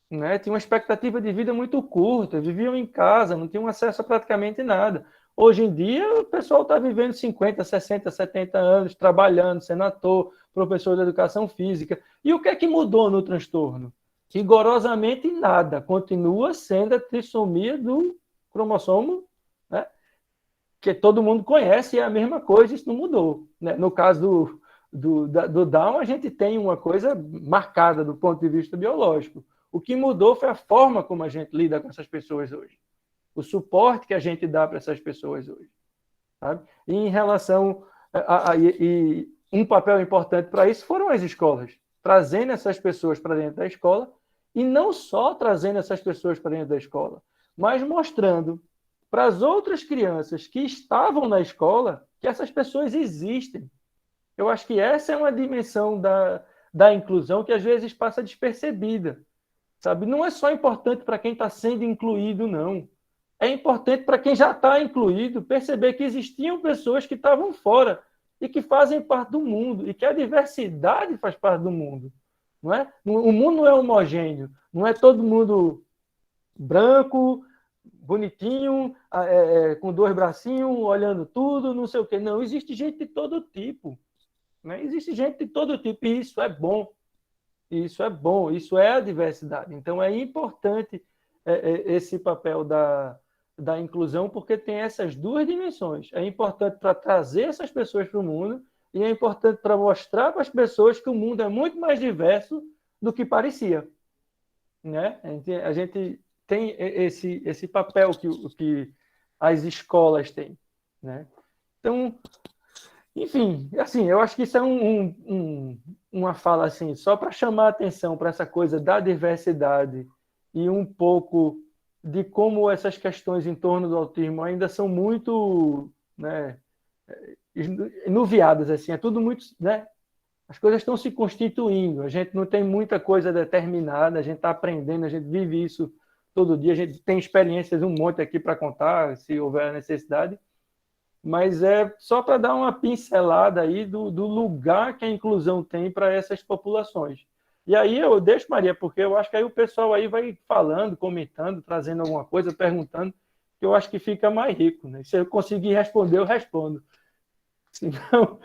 Né? Tinham uma expectativa de vida muito curta, viviam em casa, não tinham acesso a praticamente nada. Hoje em dia, o pessoal está vivendo 50, 60, 70 anos, trabalhando, sendo ator, professor de educação física. E o que é que mudou no transtorno? Rigorosamente nada. Continua sendo a trissomia do cromossomo, né? Que todo mundo conhece, é a mesma coisa, isso não mudou. Né? No caso do Down, a gente tem uma coisa marcada do ponto de vista biológico. O que mudou foi a forma como a gente lida com essas pessoas hoje. O suporte que a gente dá para essas pessoas hoje. Sabe? E em relação e um papel importante para isso foram as escolas, trazendo essas pessoas para dentro da escola, e não só trazendo essas pessoas para dentro da escola, mas mostrando para as outras crianças que estavam na escola que essas pessoas existem. Eu acho que essa é uma dimensão da inclusão que às vezes passa despercebida, sabe? Não é só importante para quem está sendo incluído, não. É importante para quem já está incluído perceber que existiam pessoas que estavam fora e que fazem parte do mundo, e que a diversidade faz parte do mundo. Não é? O mundo não é homogêneo, não é todo mundo branco, bonitinho, com 2 bracinhos, olhando tudo, não sei o quê. Não, existe gente de todo tipo. Né? Existe gente de todo tipo, e isso é bom. Isso é bom, isso é a diversidade. Então, é importante esse papel da inclusão, porque tem essas duas dimensões. É importante para trazer essas pessoas para o mundo, e é importante para mostrar para as pessoas que o mundo é muito mais diverso do que parecia. Né? A gente tem esse papel que as escolas têm. Né? Então, enfim, assim, eu acho que isso é uma fala assim, só para chamar a atenção para essa coisa da diversidade e um pouco de como essas questões em torno do autismo ainda são muito, né, enuviadas, assim, é tudo muito, né, as coisas estão se constituindo, a gente não tem muita coisa determinada, a gente está aprendendo, a gente vive isso todo dia, a gente tem experiências um monte aqui para contar, se houver necessidade, mas é só para dar uma pincelada aí do lugar que a inclusão tem para essas populações. E aí eu deixo, Maria, porque eu acho que aí o pessoal aí vai falando, comentando, trazendo alguma coisa, perguntando, que eu acho que fica mais rico. Né? Se eu conseguir responder, eu respondo. Senão,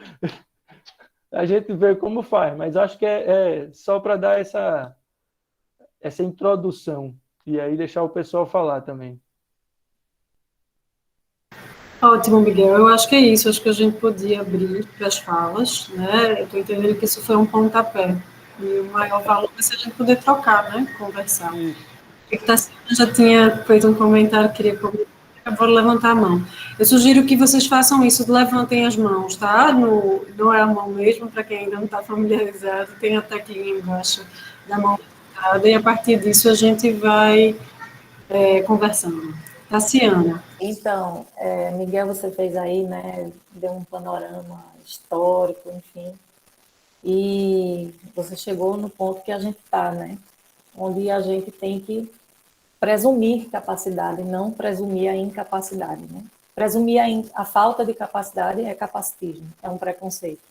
a gente vê como faz, mas acho que é só para dar essa introdução e aí deixar o pessoal falar também. Ótimo, Miguel. Eu acho que é isso. Acho que a gente podia abrir para as falas, né? Eu estou entendendo que isso foi um pontapé. E o maior valor é se a gente poder trocar, né? Conversar. Já tinha feito um comentário, queria comentar. Eu vou levantar a mão. Eu sugiro que vocês façam isso, levantem as mãos, tá? Não é a mão mesmo, para quem ainda não está familiarizado, tem a teclinha embaixo da mão levantada, e a partir disso a gente vai conversando. Tassiana. Então, Miguel, você fez aí, né, deu um panorama histórico, enfim, e você chegou no ponto que a gente está, né, onde a gente tem que presumir capacidade, não presumir a incapacidade, né. Presumir a falta de capacidade é capacitismo, é um preconceito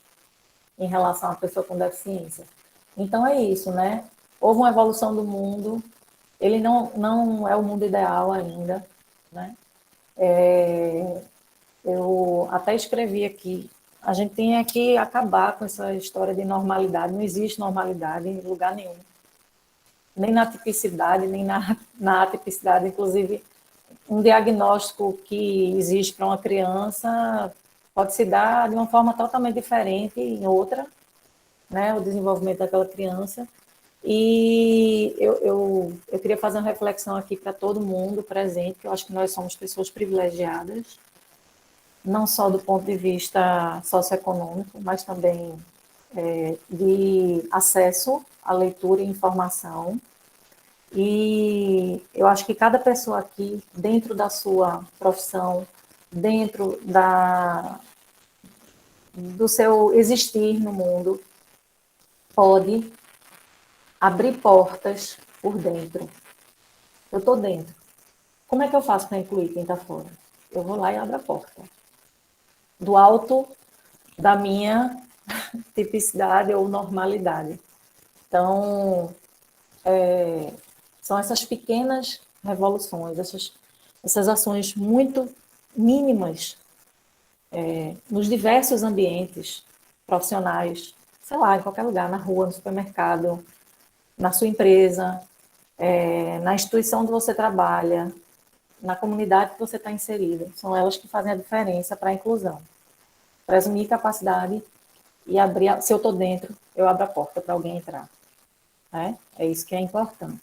em relação à pessoa com deficiência. Então é isso, né, houve uma evolução do mundo, ele não é o mundo ideal ainda, né. Eu até escrevi aqui, a gente tem que acabar com essa história de normalidade, não existe normalidade em lugar nenhum, nem na tipicidade, nem na atipicidade, inclusive um diagnóstico que existe para uma criança pode se dar de uma forma totalmente diferente em outra, né, o desenvolvimento daquela criança. E eu queria fazer uma reflexão aqui para todo mundo presente, que eu acho que nós somos pessoas privilegiadas, não só do ponto de vista socioeconômico, mas também de acesso à leitura e informação. E eu acho que cada pessoa aqui, dentro da sua profissão, dentro do seu existir no mundo, pode abrir portas por dentro. Eu estou dentro. Como é que eu faço para incluir quem está fora? Eu vou lá e abro a porta. Do alto da minha tipicidade ou normalidade. Então, são essas pequenas revoluções, essas ações muito mínimas nos diversos ambientes profissionais, sei lá, em qualquer lugar, na rua, no supermercado, na sua empresa, na instituição onde você trabalha, na comunidade que você está inserida. São elas que fazem a diferença para a inclusão. Presumir capacidade e abrir, se eu estou dentro, eu abro a porta para alguém entrar. É isso que é importante.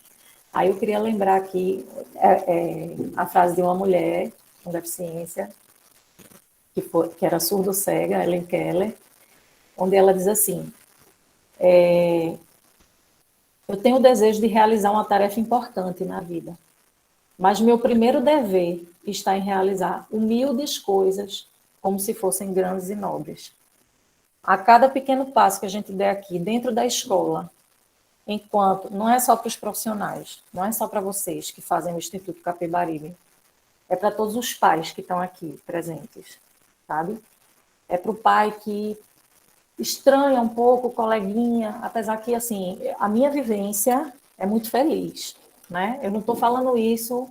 Aí eu queria lembrar aqui a frase de uma mulher com deficiência, que era surdo-cega, Helen Keller, onde ela diz assim, eu tenho o desejo de realizar uma tarefa importante na vida, mas meu primeiro dever está em realizar humildes coisas como se fossem grandes e nobres. A cada pequeno passo que a gente der aqui dentro da escola, enquanto não é só para os profissionais, não é só para vocês que fazem o Instituto Capibaribe, é para todos os pais que estão aqui presentes, sabe? É para o pai que estranha um pouco o coleguinha, apesar que, assim, a minha vivência é muito feliz, né? Eu não estou falando isso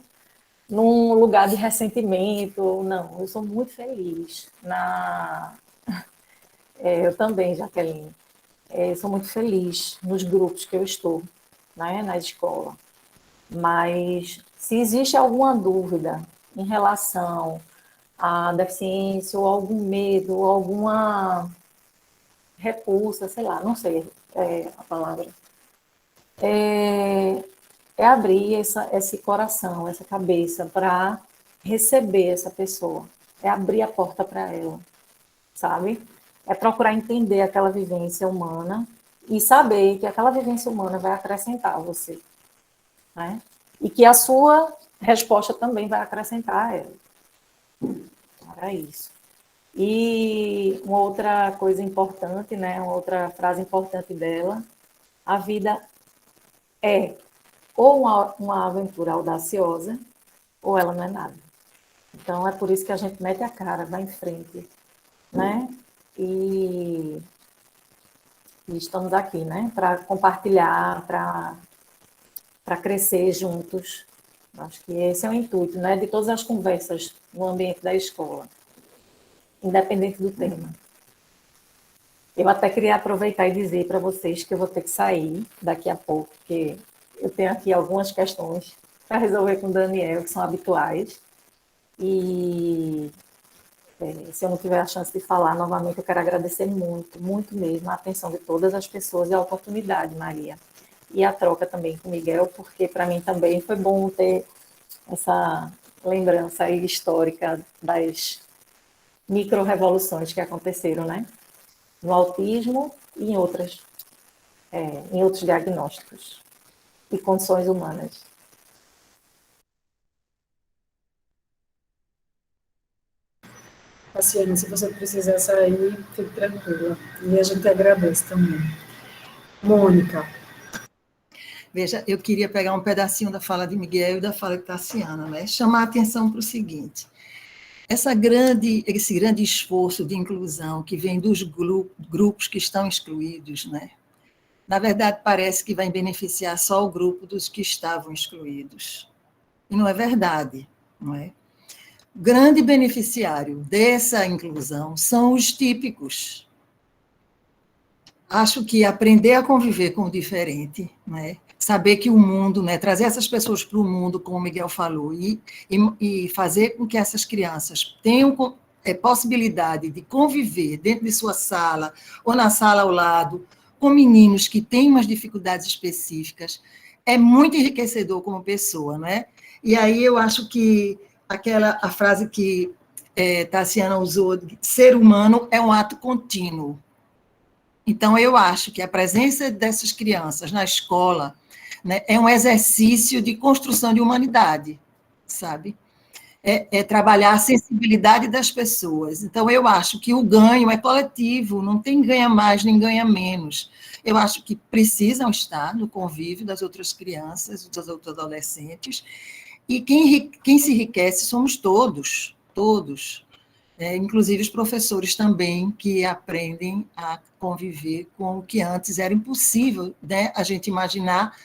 num lugar de ressentimento, não, eu sou muito feliz. Eu também, Jaqueline, sou muito feliz nos grupos que eu estou, né, na escola. Mas se existe alguma dúvida em relação à deficiência, ou algum medo, ou alguma repulsa, sei lá, não sei a palavra, é abrir esse coração, essa cabeça para receber essa pessoa, é abrir a porta para ela, sabe? É procurar entender aquela vivência humana e saber que aquela vivência humana vai acrescentar a você, né? E que a sua resposta também vai acrescentar a ela. Era isso. E uma outra coisa importante, né? Uma outra frase importante dela: a vida é ou uma aventura audaciosa, ou ela não é nada. Então, é por isso que a gente mete a cara, vai em frente, né? E estamos aqui, né? Para compartilhar, para crescer juntos. Acho que esse é o intuito, né? De todas as conversas no ambiente da escola, independente do tema. Eu até queria aproveitar e dizer para vocês que eu vou ter que sair daqui a pouco, porque eu tenho aqui algumas questões para resolver com o Daniel, que são habituais. E se eu não tiver a chance de falar novamente, eu quero agradecer muito, muito mesmo a atenção de todas as pessoas e a oportunidade, Maria. E a troca também com o Miguel, porque para mim também foi bom ter essa lembrança aí histórica das micro-revoluções que aconteceram, né? No autismo e em outros diagnósticos e condições humanas. Cassiane, se você precisar sair, fique tranquila. E a gente agradece também. Mônica. Veja, eu queria pegar um pedacinho da fala de Miguel e da fala de Tassiana, né? Chamar a atenção para o seguinte: esse grande esforço de inclusão que vem dos grupos que estão excluídos, né? Na verdade, parece que vai beneficiar só o grupo dos que estavam excluídos. E não é verdade, não é? O grande beneficiário dessa inclusão são os típicos. Acho que aprender a conviver com o diferente, né? Saber que o mundo, né? Trazer essas pessoas para o mundo, como o Miguel falou, e fazer com que essas crianças tenham possibilidade de conviver dentro de sua sala ou na sala ao lado, com meninos que têm umas dificuldades específicas, é muito enriquecedor como pessoa, né? E aí eu acho que a frase que Tassiana usou, ser humano é um ato contínuo. Então, eu acho que a presença dessas crianças na escola, né, é um exercício de construção de humanidade, sabe? É trabalhar a sensibilidade das pessoas. Então, eu acho que o ganho é coletivo, não tem ganha mais nem ganha menos. Eu acho que precisam estar no convívio das outras crianças, dos outros adolescentes, e quem se enriquece somos todos, todos. Inclusive os professores também, que aprendem a conviver com o que antes era impossível, né, a gente imaginar,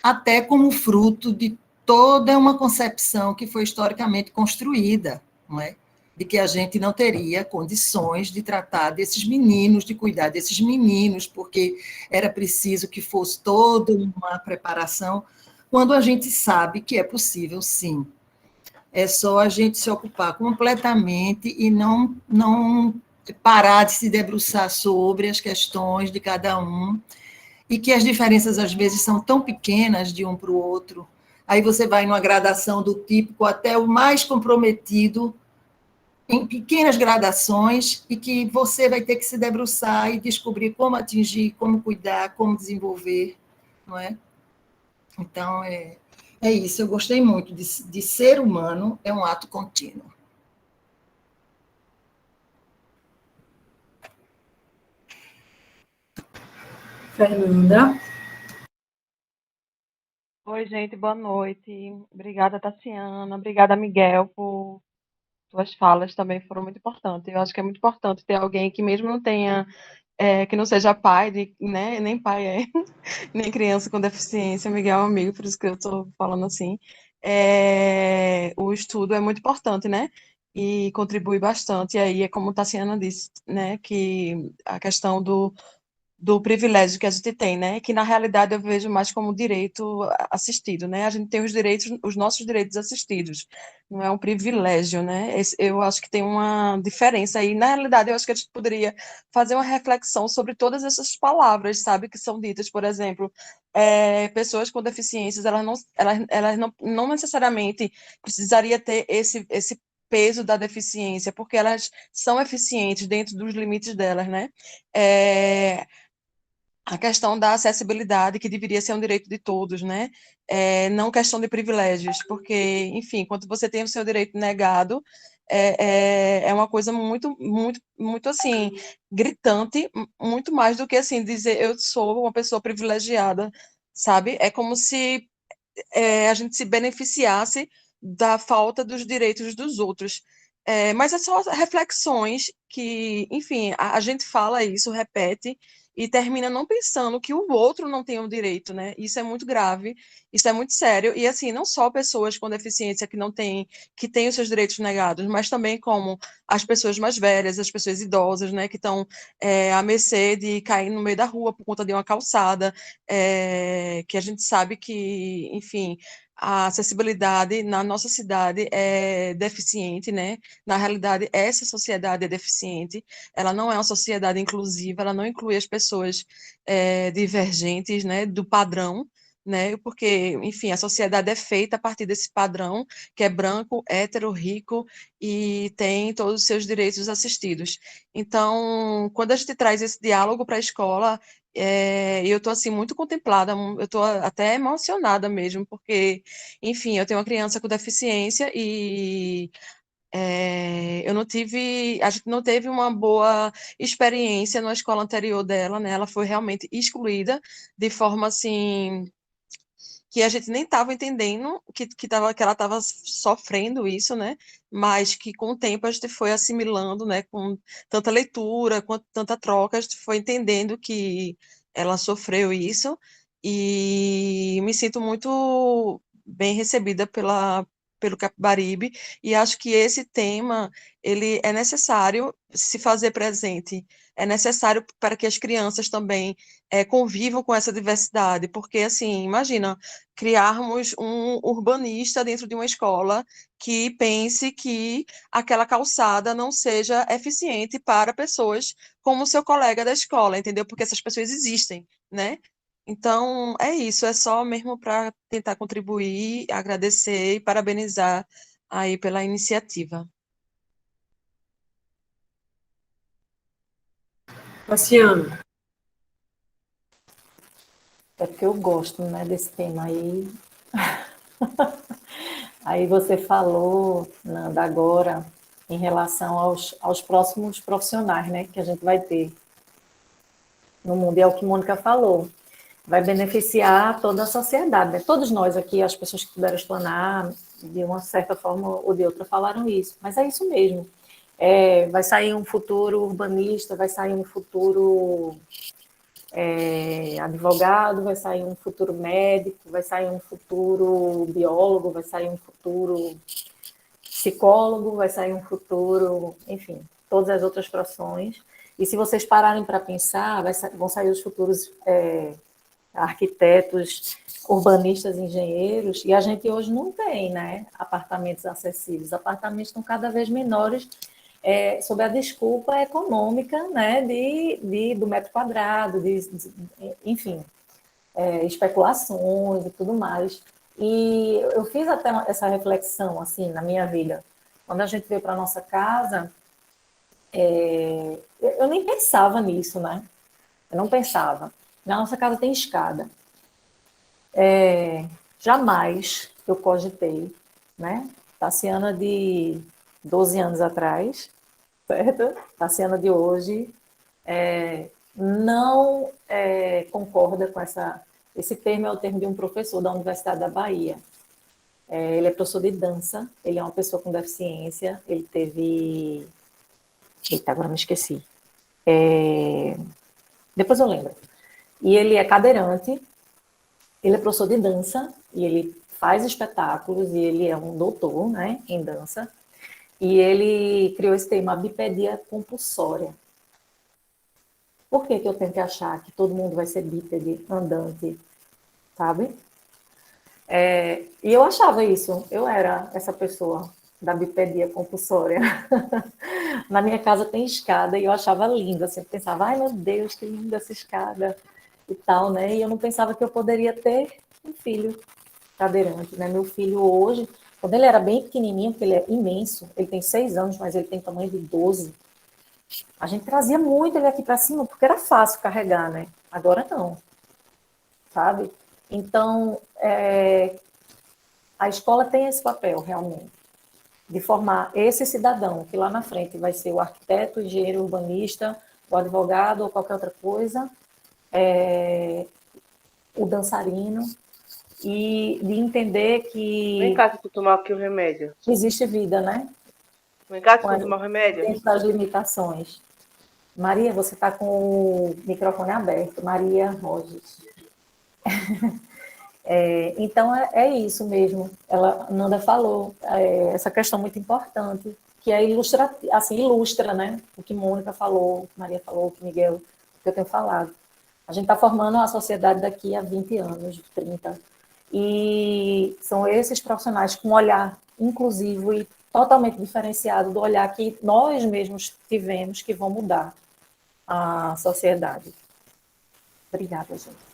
até como fruto de toda uma concepção que foi historicamente construída, não é? De que a gente não teria condições de tratar desses meninos, de cuidar desses meninos, porque era preciso que fosse toda uma preparação, quando a gente sabe que é possível, sim. É só a gente se ocupar completamente e não parar de se debruçar sobre as questões de cada um, e que as diferenças, às vezes, são tão pequenas de um para o outro. Aí você vai numa gradação do típico até o mais comprometido, em pequenas gradações, e que você vai ter que se debruçar e descobrir como atingir, como cuidar, como desenvolver, não é? Então, É isso, eu gostei muito de ser humano é um ato contínuo. Fernanda. Oi, gente, boa noite. Obrigada, Tassiana. Obrigada, Miguel, por suas falas também foram muito importantes. Eu acho que é muito importante ter alguém que mesmo não tenha, que não seja pai, né, nem pai é, nem criança com deficiência. Miguel é um amigo, por isso que eu estou falando assim. O estudo é muito importante, né? E contribui bastante. E aí é como Tassiana disse, né, que a questão do privilégio que a gente tem, né? Que na realidade eu vejo mais como direito assistido, né? A gente tem os direitos, os nossos direitos assistidos, não é um privilégio, né? Eu acho que tem uma diferença aí. Na realidade, eu acho que a gente poderia fazer uma reflexão sobre todas essas palavras, sabe, que são ditas, por exemplo, pessoas com deficiências, elas não necessariamente precisaria ter esse peso da deficiência, porque elas são eficientes dentro dos limites delas, né? É, a questão da acessibilidade, que deveria ser um direito de todos, né? Não questão de privilégios, porque, enfim, quando você tem o seu direito negado, é uma coisa muito, muito, muito, assim, gritante, muito mais do que, assim, dizer eu sou uma pessoa privilegiada, sabe? É como se a gente se beneficiasse da falta dos direitos dos outros. Mas é só reflexões que, enfim, a gente fala isso, repete, e termina não pensando que o outro não tem o direito, né? Isso é muito grave, isso é muito sério, e assim, não só pessoas com deficiência que não têm, que têm os seus direitos negados, mas também como as pessoas mais velhas, as pessoas idosas, né, que estão à mercê de cair no meio da rua por conta de uma calçada, que a gente sabe que, enfim, a acessibilidade na nossa cidade é deficiente, né? Na realidade, essa sociedade é deficiente, ela não é uma sociedade inclusiva, ela não inclui as pessoas divergentes, né, do padrão, né? Porque, enfim, a sociedade é feita a partir desse padrão, que é branco, hétero, rico e tem todos os seus direitos assistidos. Então, quando a gente traz esse diálogo para a escola, eu estou assim muito contemplada, eu estou até emocionada mesmo, porque, enfim, eu tenho uma criança com deficiência e eu não tive, a gente não teve uma boa experiência na escola anterior dela, né? Ela foi realmente excluída de forma assim que a gente nem estava entendendo que ela estava sofrendo isso, né? Mas que com o tempo a gente foi assimilando, né? Com tanta leitura, com tanta troca, a gente foi entendendo que ela sofreu isso e me sinto muito bem recebida pelo Capibaribe e acho que esse tema ele é necessário se fazer presente, é necessário para que as crianças também convivam com essa diversidade, porque assim, imagina criarmos um urbanista dentro de uma escola que pense que aquela calçada não seja eficiente para pessoas como o seu colega da escola, entendeu? Porque essas pessoas existem, né? Então, é isso, é só mesmo para tentar contribuir, agradecer e parabenizar aí pela iniciativa. Tassiana. É porque eu gosto, né, desse tema aí. Aí você falou, Nanda, agora, em relação aos próximos profissionais, né, que a gente vai ter no mundo, e é o que Mônica falou, vai beneficiar toda a sociedade, né? Todos nós aqui, as pessoas que puderam explanar, de uma certa forma ou de outra, falaram isso, mas é isso mesmo. Vai sair um futuro urbanista, vai sair um futuro advogado, vai sair um futuro médico, vai sair um futuro biólogo, vai sair um futuro psicólogo, vai sair um futuro, enfim, todas as outras profissões. E se vocês pararem para pensar, vão sair os futuros arquitetos, urbanistas, engenheiros, e a gente hoje não tem, né, apartamentos acessíveis. Apartamentos estão cada vez menores, sob a desculpa econômica, né, do metro quadrado, enfim, especulações e tudo mais. E eu fiz até essa reflexão, assim, na minha vida. Quando a gente veio para a nossa casa, eu nem pensava nisso, né? Eu não pensava. Na nossa casa tem escada. Jamais eu cogitei, né? Tassiana de 12 anos atrás, certo? Tassiana de hoje não concorda com esse termo, é o termo de um professor da Universidade da Bahia. Ele é professor de dança, ele é uma pessoa com deficiência, ele teve... Eita, agora me esqueci. Depois eu lembro. E ele é cadeirante, ele é professor de dança, e ele faz espetáculos, e ele é um doutor, né, em dança, e ele criou esse termo, a bipedia compulsória. Por que eu tenho que achar que todo mundo vai ser bípede, andante, sabe? E eu achava isso, eu era essa pessoa da bipedia compulsória. Na minha casa tem escada e eu achava linda, assim, eu pensava, ai meu Deus, que linda essa escada e tal, né? E eu não pensava que eu poderia ter um filho cadeirante, né? Meu filho hoje, quando ele era bem pequenininho, porque ele é imenso, ele tem 6 anos, mas ele tem tamanho de 12, a gente trazia muito ele aqui para cima, porque era fácil carregar, né? Agora não, sabe? Então, a escola tem esse papel, realmente, de formar esse cidadão, que lá na frente vai ser o arquiteto, o engenheiro urbanista, o advogado ou qualquer outra coisa, o dançarino, e de entender que... Vem cá, se tu tomar aqui o remédio. Que existe vida, né? Vem cá, se tu tomar o remédio. Dentro das limitações. Maria, você está com o microfone aberto. Maria Rogers. Então, é isso mesmo. Nanda falou, essa questão muito importante, que ilustra, né? O que Mônica falou, o que Maria falou, o que Miguel, o que eu tenho falado. A gente está formando a sociedade daqui a 20 anos, 30. E são esses profissionais com um olhar inclusivo e totalmente diferenciado do olhar que nós mesmos tivemos, que vão mudar a sociedade. Obrigada, gente.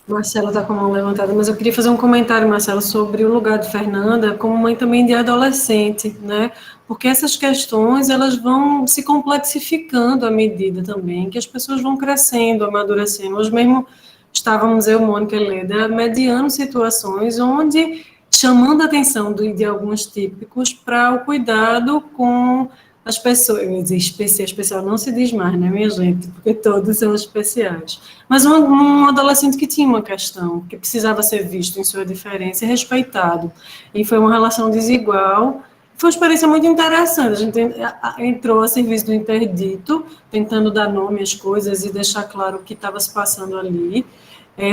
Marcela está com a mão levantada, mas eu queria fazer um comentário, Marcela, sobre o lugar de Fernanda como mãe também de adolescente, né? Porque essas questões, elas vão se complexificando à medida também que as pessoas vão crescendo, amadurecendo. Hoje mesmo estávamos, eu, Mônica e Leda, mediando situações onde, chamando a atenção de alguns típicos para o cuidado com as pessoas, eu ia dizer especial não se diz mais, né, minha gente, porque todos são especiais, mas um adolescente que tinha uma questão, que precisava ser visto em sua diferença e respeitado, e foi uma relação desigual. Foi uma experiência muito interessante, a gente entrou a serviço do interdito, tentando dar nome às coisas e deixar claro o que estava se passando ali,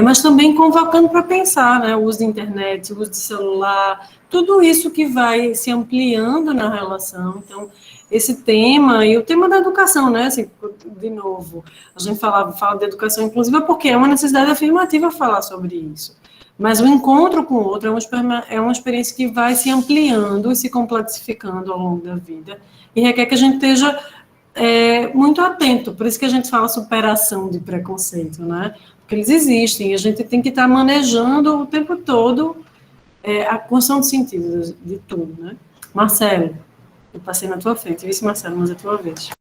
mas também convocando para pensar, né, o uso de internet, o uso de celular, tudo isso que vai se ampliando na relação. Então, esse tema, e o tema da educação, né, assim, de novo, a gente fala de educação inclusiva porque é uma necessidade afirmativa falar sobre isso, mas o encontro com o outro é uma experiência que vai se ampliando e se complexificando ao longo da vida, e requer que a gente esteja muito atento, por isso que a gente fala superação de preconceito, né, porque eles existem, e a gente tem que estar manejando o tempo todo a construção de sentido de tudo, né. Marcelo, eu passei na tua frente, vice Marcelo, mas é a tua vez.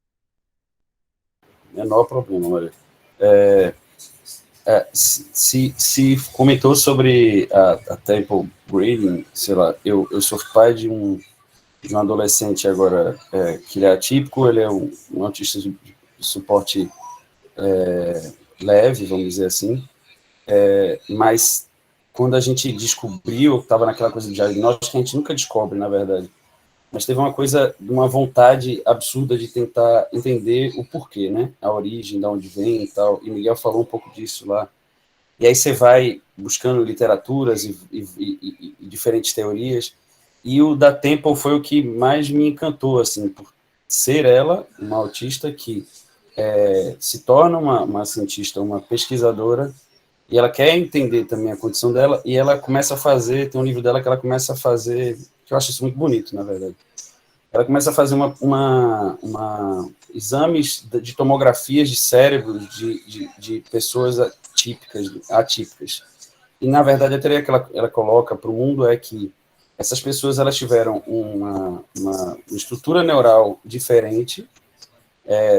Menor problema, Maria. Se comentou sobre a Temple Grandin, sei lá, eu sou pai de um adolescente agora que ele é atípico, ele é um autista de suporte leve, vamos dizer assim, mas quando a gente descobriu, estava naquela coisa de diagnóstico que a gente nunca descobre, na verdade, mas teve uma vontade absurda de tentar entender o porquê, né? A origem, de onde vem e tal, e Miguel falou um pouco disso lá. E aí você vai buscando literaturas e diferentes teorias, e o da Temple foi o que mais me encantou, assim, por ser ela uma autista que se torna uma cientista, uma pesquisadora, e ela quer entender também a condição dela, e ela começa a fazer, tem um livro dela que ela começa a fazer, que eu acho isso muito bonito, na verdade. Ela começa a fazer exames de tomografias de cérebros de pessoas atípicas. E, na verdade, a teoria que ela coloca para o mundo é que essas pessoas elas tiveram uma estrutura neural diferente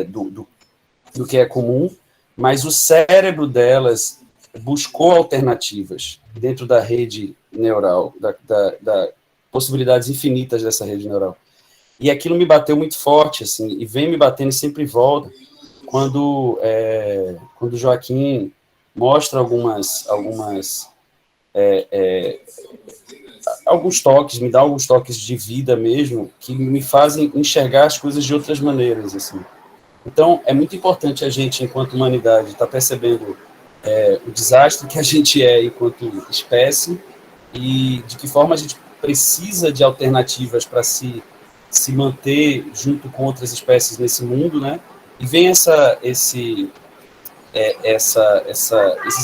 do que é comum, mas o cérebro delas buscou alternativas dentro da rede neural, da possibilidades infinitas dessa rede neural. E aquilo me bateu muito forte, assim, e vem me batendo e sempre volta, quando o Joaquim mostra alguns toques, me dá alguns toques de vida mesmo, que me fazem enxergar as coisas de outras maneiras, assim. Então, é muito importante a gente, enquanto humanidade, estar percebendo o desastre que a gente é enquanto espécie e de que forma a gente precisa de alternativas para se manter junto com outras espécies nesse mundo, né? E vem esses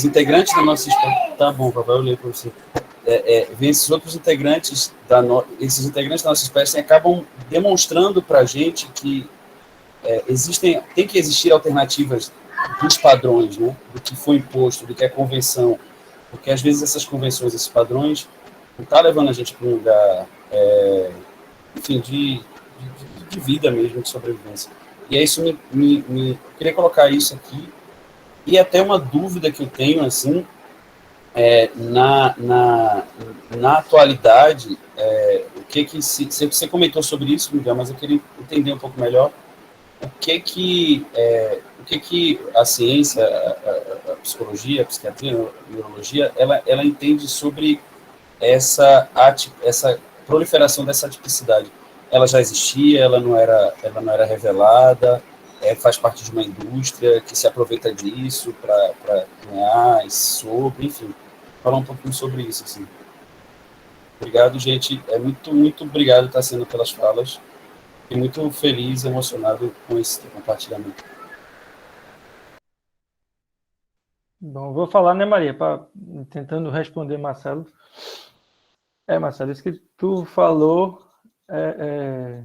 integrantes da nossa espécie. Tá bom, papai, eu leio para você. Vem esses outros integrantes esses integrantes da nossa espécie acabam demonstrando para a gente que tem que existir alternativas dos padrões, né? Do que foi imposto, do que é convenção, porque às vezes essas convenções, esses padrões, não tá levando a gente para um lugar, enfim, de vida mesmo, de sobrevivência. E é isso, queria colocar isso aqui, e até uma dúvida que eu tenho, assim, na atualidade, você comentou sobre isso, Miguel, mas eu queria entender um pouco melhor o que a ciência, a psicologia, a psiquiatria, a neurologia, ela entende sobre essa proliferação dessa tipicidade. Ela já existia, ela não era revelada, faz parte de uma indústria que se aproveita disso para ganhar sobre, enfim, falar um pouquinho sobre isso, assim. Obrigado, gente. Muito obrigado, Tassiano, pelas falas. Fiquei muito feliz, emocionado com esse compartilhamento. Bom, vou falar, né, Maria, tentando responder Marcelo. Marcelo, isso que tu falou é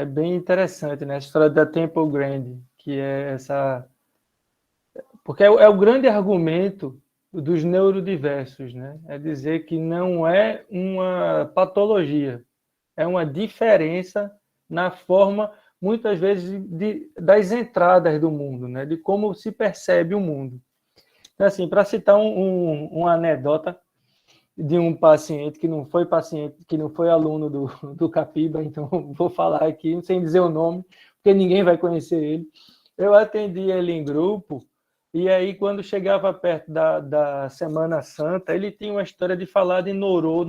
bem interessante, né? A história da Temple Grande, que é essa... Porque é o grande argumento dos neurodiversos, né? É dizer que não é uma patologia, é uma diferença na forma, muitas vezes, das entradas do mundo, né? De como se percebe o mundo. Então, assim, para citar uma anedota de um paciente que não foi aluno do Capiba, então vou falar aqui sem dizer o nome, porque ninguém vai conhecer ele. Eu atendi ele em grupo, e aí quando chegava perto da Semana Santa, ele tinha uma história de falar de Norô,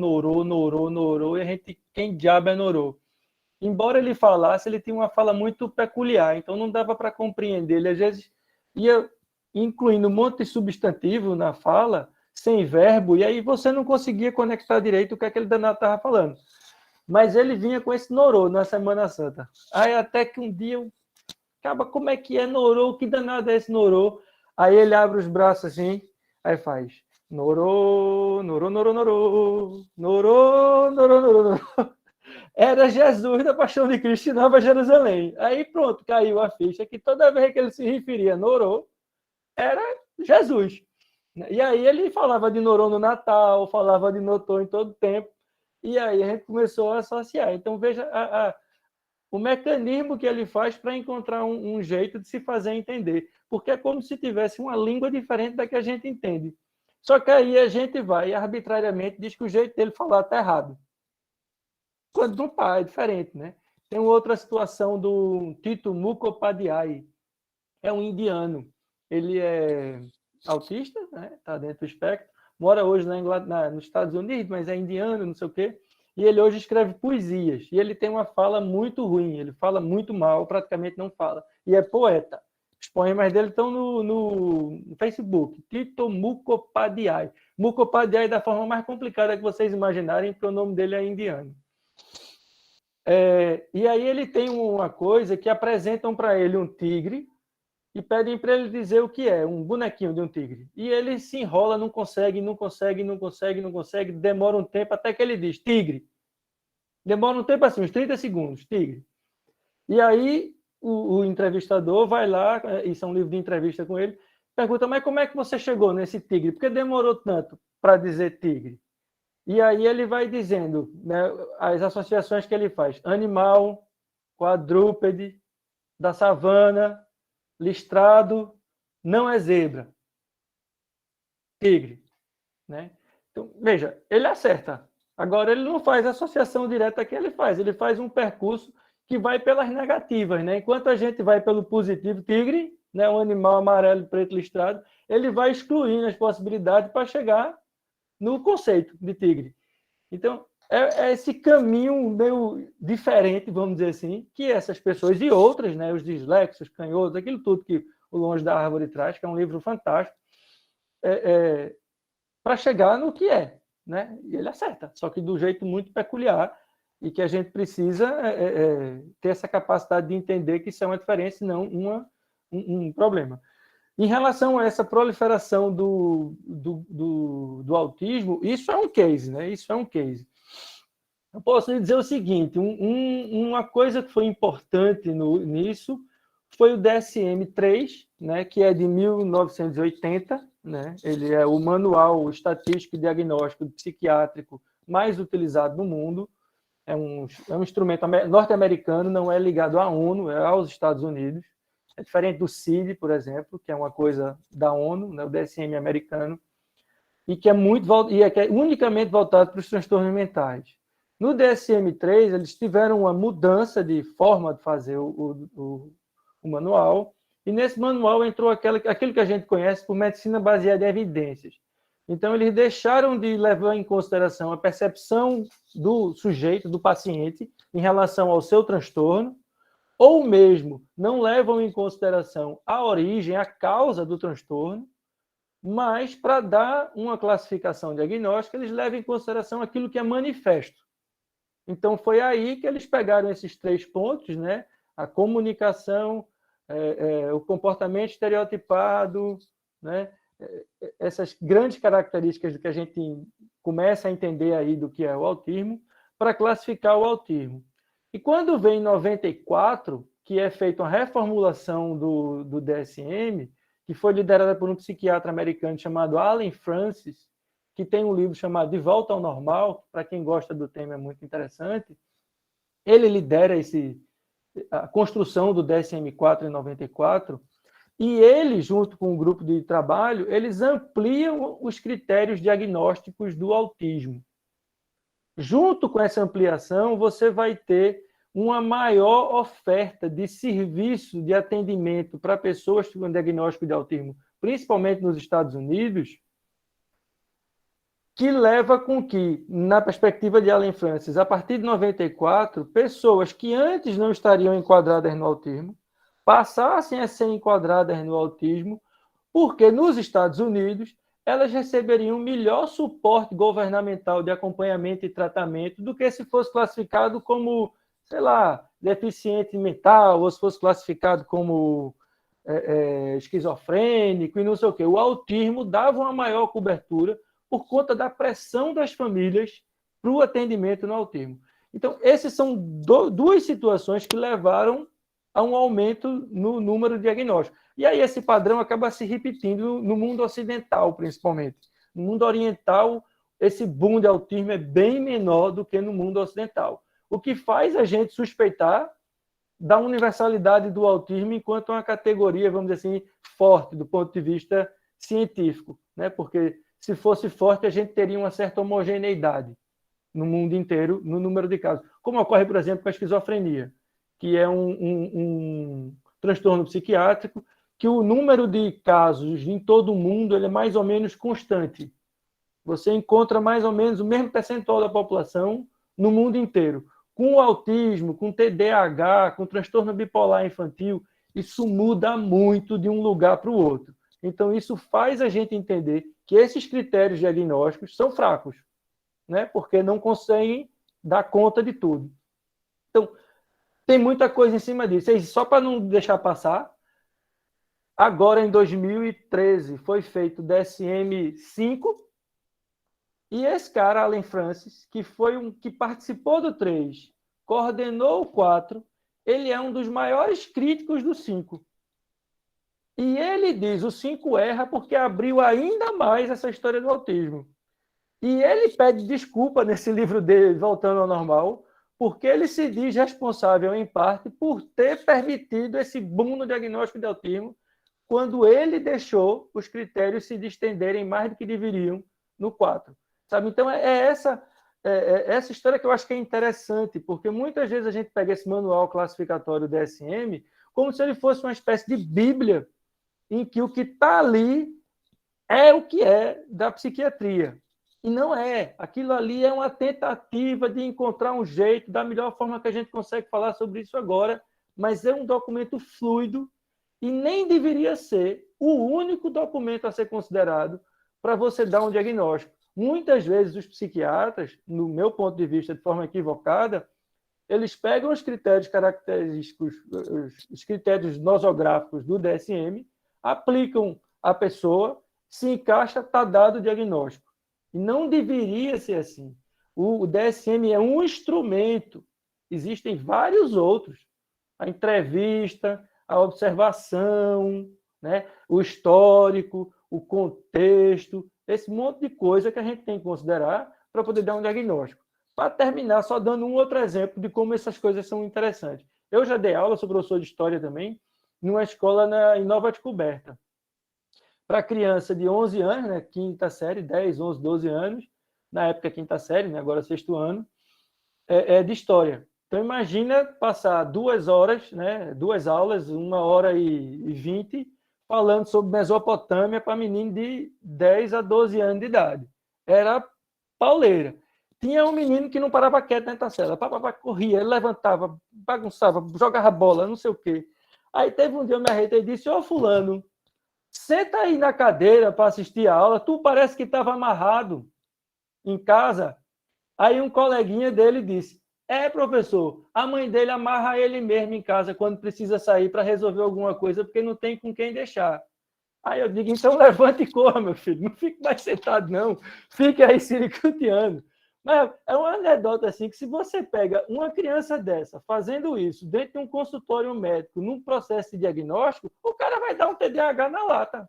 e a gente, quem diabo é Norô? Embora ele falasse, ele tinha uma fala muito peculiar, então não dava para compreender. Ele, às vezes, ia incluindo um monte de substantivo na fala, sem verbo, e aí você não conseguia conectar direito o que aquele danado estava falando. Mas ele vinha com esse Norô na Semana Santa. Aí até que um dia, como é que é Norô? Que danado é esse Norô? Aí ele abre os braços assim, aí faz Norô, Norô, Norô, Norô, Norô, Norô, Norô, Norô. Era Jesus da Paixão de Cristo em Nova Jerusalém. Aí pronto, caiu a ficha que toda vez que ele se referia a Norô, era Jesus. E aí ele falava de Norô no Natal, falava de Notô em todo tempo, e aí a gente começou a associar. Então veja o mecanismo que ele faz para encontrar um jeito de se fazer entender, porque é como se tivesse uma língua diferente da que a gente entende. Só que aí a gente vai arbitrariamente diz que o jeito dele falar está errado. Quando não está, é diferente, né? Tem outra situação do Tito Mukhopadhyay, é um indiano. Ele é autista, né? Está dentro do espectro, mora hoje nos Estados Unidos, mas é indiano, não sei o quê, e ele hoje escreve poesias, e ele tem uma fala muito ruim, ele fala muito mal, praticamente não fala, e é poeta. Os poemas dele estão no Facebook, Tito Mukhopadhyay. Mukhopadhyay da forma mais complicada que vocês imaginarem, porque o nome dele é indiano. E aí ele tem uma coisa que apresentam para ele um tigre e pedem para ele dizer o que é, um bonequinho de um tigre. E ele se enrola, não consegue, demora um tempo até que ele diz, tigre. Demora um tempo assim, uns 30 segundos, tigre. E aí o entrevistador vai lá, isso é um livro de entrevista com ele, pergunta, mas como é que você chegou nesse tigre? Por que demorou tanto para dizer tigre? E aí ele vai dizendo, né, as associações que ele faz. Animal, quadrúpede, da savana, listrado, não é zebra. tigre, né? Então, veja, ele acerta. Agora, ele não faz associação direta que ele faz um percurso que vai pelas negativas, né? Enquanto a gente vai pelo positivo, tigre, né, um animal amarelo, preto listrado, ele vai excluindo as possibilidades para chegar no conceito de tigre. Então, é esse caminho meio diferente, vamos dizer assim, que essas pessoas e outras, né, os dislexos, canhotos, aquilo tudo que o Longe da Árvore traz, que é um livro fantástico, para chegar no que é, né? E ele acerta, só que do jeito muito peculiar, e que a gente precisa ter essa capacidade de entender que isso é uma diferença e não um problema. Em relação a essa proliferação do autismo, isso é um case, né? Isso é um case. Eu posso lhe dizer o seguinte, uma coisa que foi importante nisso foi o DSM-3, né, que é de 1980, né? Ele é o manual estatístico e diagnóstico psiquiátrico mais utilizado no mundo. É um instrumento norte-americano, não é ligado à ONU, é aos Estados Unidos. É diferente do CID, por exemplo, que é uma coisa da ONU, né, o DSM americano, e que é unicamente voltado para os transtornos mentais. No DSM-3, eles tiveram uma mudança de forma de fazer o manual, e nesse manual entrou aquilo que a gente conhece por medicina baseada em evidências. Então, eles deixaram de levar em consideração a percepção do sujeito, do paciente, em relação ao seu transtorno, ou mesmo não levam em consideração a origem, a causa do transtorno, mas, para dar uma classificação diagnóstica, eles levam em consideração aquilo que é manifesto. Então, foi aí que eles pegaram esses 3 pontos, né? A comunicação, o comportamento estereotipado, né? Essas grandes características do que a gente começa a entender aí do que é o autismo, para classificar o autismo. E quando vem em 94, que é feita uma reformulação do DSM, que foi liderada por um psiquiatra americano chamado Allen Francis, que tem um livro chamado De Volta ao Normal, para quem gosta do tema é muito interessante. Ele lidera a construção do DSM-4 em 94, e ele, junto com um grupo de trabalho, eles ampliam os critérios diagnósticos do autismo. Junto com essa ampliação, você vai ter uma maior oferta de serviço de atendimento para pessoas com diagnóstico de autismo, principalmente nos Estados Unidos, que leva com que, na perspectiva de Allen Francis, a partir de 94, pessoas que antes não estariam enquadradas no autismo passassem a ser enquadradas no autismo, porque nos Estados Unidos elas receberiam melhor suporte governamental de acompanhamento e tratamento do que se fosse classificado como, sei lá, deficiente mental, ou se fosse classificado como esquizofrênico e não sei o quê. O autismo dava uma maior cobertura por conta da pressão das famílias para o atendimento no autismo. Então, essas são duas situações que levaram a um aumento no número de diagnósticos. E aí esse padrão acaba se repetindo no mundo ocidental, principalmente. No mundo oriental, esse boom de autismo é bem menor do que no mundo ocidental. O que faz a gente suspeitar da universalidade do autismo enquanto uma categoria, vamos dizer assim, forte do ponto de vista científico, né? Porque se fosse forte, a gente teria uma certa homogeneidade no mundo inteiro, no número de casos. Como ocorre, por exemplo, com a esquizofrenia, que é um transtorno psiquiátrico, que o número de casos em todo o mundo ele é mais ou menos constante. Você encontra mais ou menos o mesmo percentual da população no mundo inteiro. Com o autismo, com TDAH, com transtorno bipolar infantil, isso muda muito de um lugar para o outro. Então, isso faz a gente entender que esses critérios diagnósticos são fracos, né? Porque não conseguem dar conta de tudo. Então, tem muita coisa em cima disso. E só para não deixar passar, agora em 2013 foi feito o DSM-5, e esse cara, Allen Francis, que foi que participou do 3, coordenou o 4, ele é um dos maiores críticos do 5. E ele diz, o 5 erra porque abriu ainda mais essa história do autismo. E ele pede desculpa nesse livro dele, Voltando ao Normal, porque ele se diz responsável, em parte, por ter permitido esse boom no diagnóstico de autismo, quando ele deixou os critérios se distenderem mais do que deveriam no 4. Sabe? Então, essa história que eu acho que é interessante, porque muitas vezes a gente pega esse manual classificatório DSM como se ele fosse uma espécie de bíblia em que o que está ali é o que é da psiquiatria. E não é. Aquilo ali é uma tentativa de encontrar um jeito, da melhor forma que a gente consegue falar sobre isso agora, mas é um documento fluido e nem deveria ser o único documento a ser considerado para você dar um diagnóstico. Muitas vezes os psiquiatras, no meu ponto de vista, de forma equivocada, eles pegam os critérios característicos, os critérios nosográficos do DSM, aplicam a pessoa, se encaixa, está dado o diagnóstico. E não deveria ser assim. O DSM é um instrumento, existem vários outros. A entrevista, a observação, né? O histórico, o contexto, esse monte de coisa que a gente tem que considerar para poder dar um diagnóstico. Para terminar, só dando um outro exemplo de como essas coisas são interessantes. Eu já dei aula, sou professor de História também, numa escola em Nova Descoberta. Para criança de 11 anos, né, quinta série, 10, 11, 12 anos, na época quinta série, né, agora sexto ano, de História. Então, imagina passar 2 horas, né, 2 aulas, 1h20, falando sobre Mesopotâmia para menino de 10 a 12 anos de idade. Era pauleira. Tinha um menino que não parava quieto dentro da cela. Corria, ele levantava, bagunçava, jogava bola, não sei o quê. Aí teve um dia eu me arretei e disse, fulano, senta aí na cadeira para assistir a aula, tu parece que estava amarrado em casa. Aí um coleguinha dele disse, professor, a mãe dele amarra ele mesmo em casa quando precisa sair para resolver alguma coisa, porque não tem com quem deixar. Aí eu digo, então levante e corra, meu filho, não fique mais sentado, não. Fique aí siricuteando. Mas é uma anedota assim, que se você pega uma criança dessa fazendo isso dentro de um consultório médico, num processo de diagnóstico, o cara vai dar um TDAH na lata.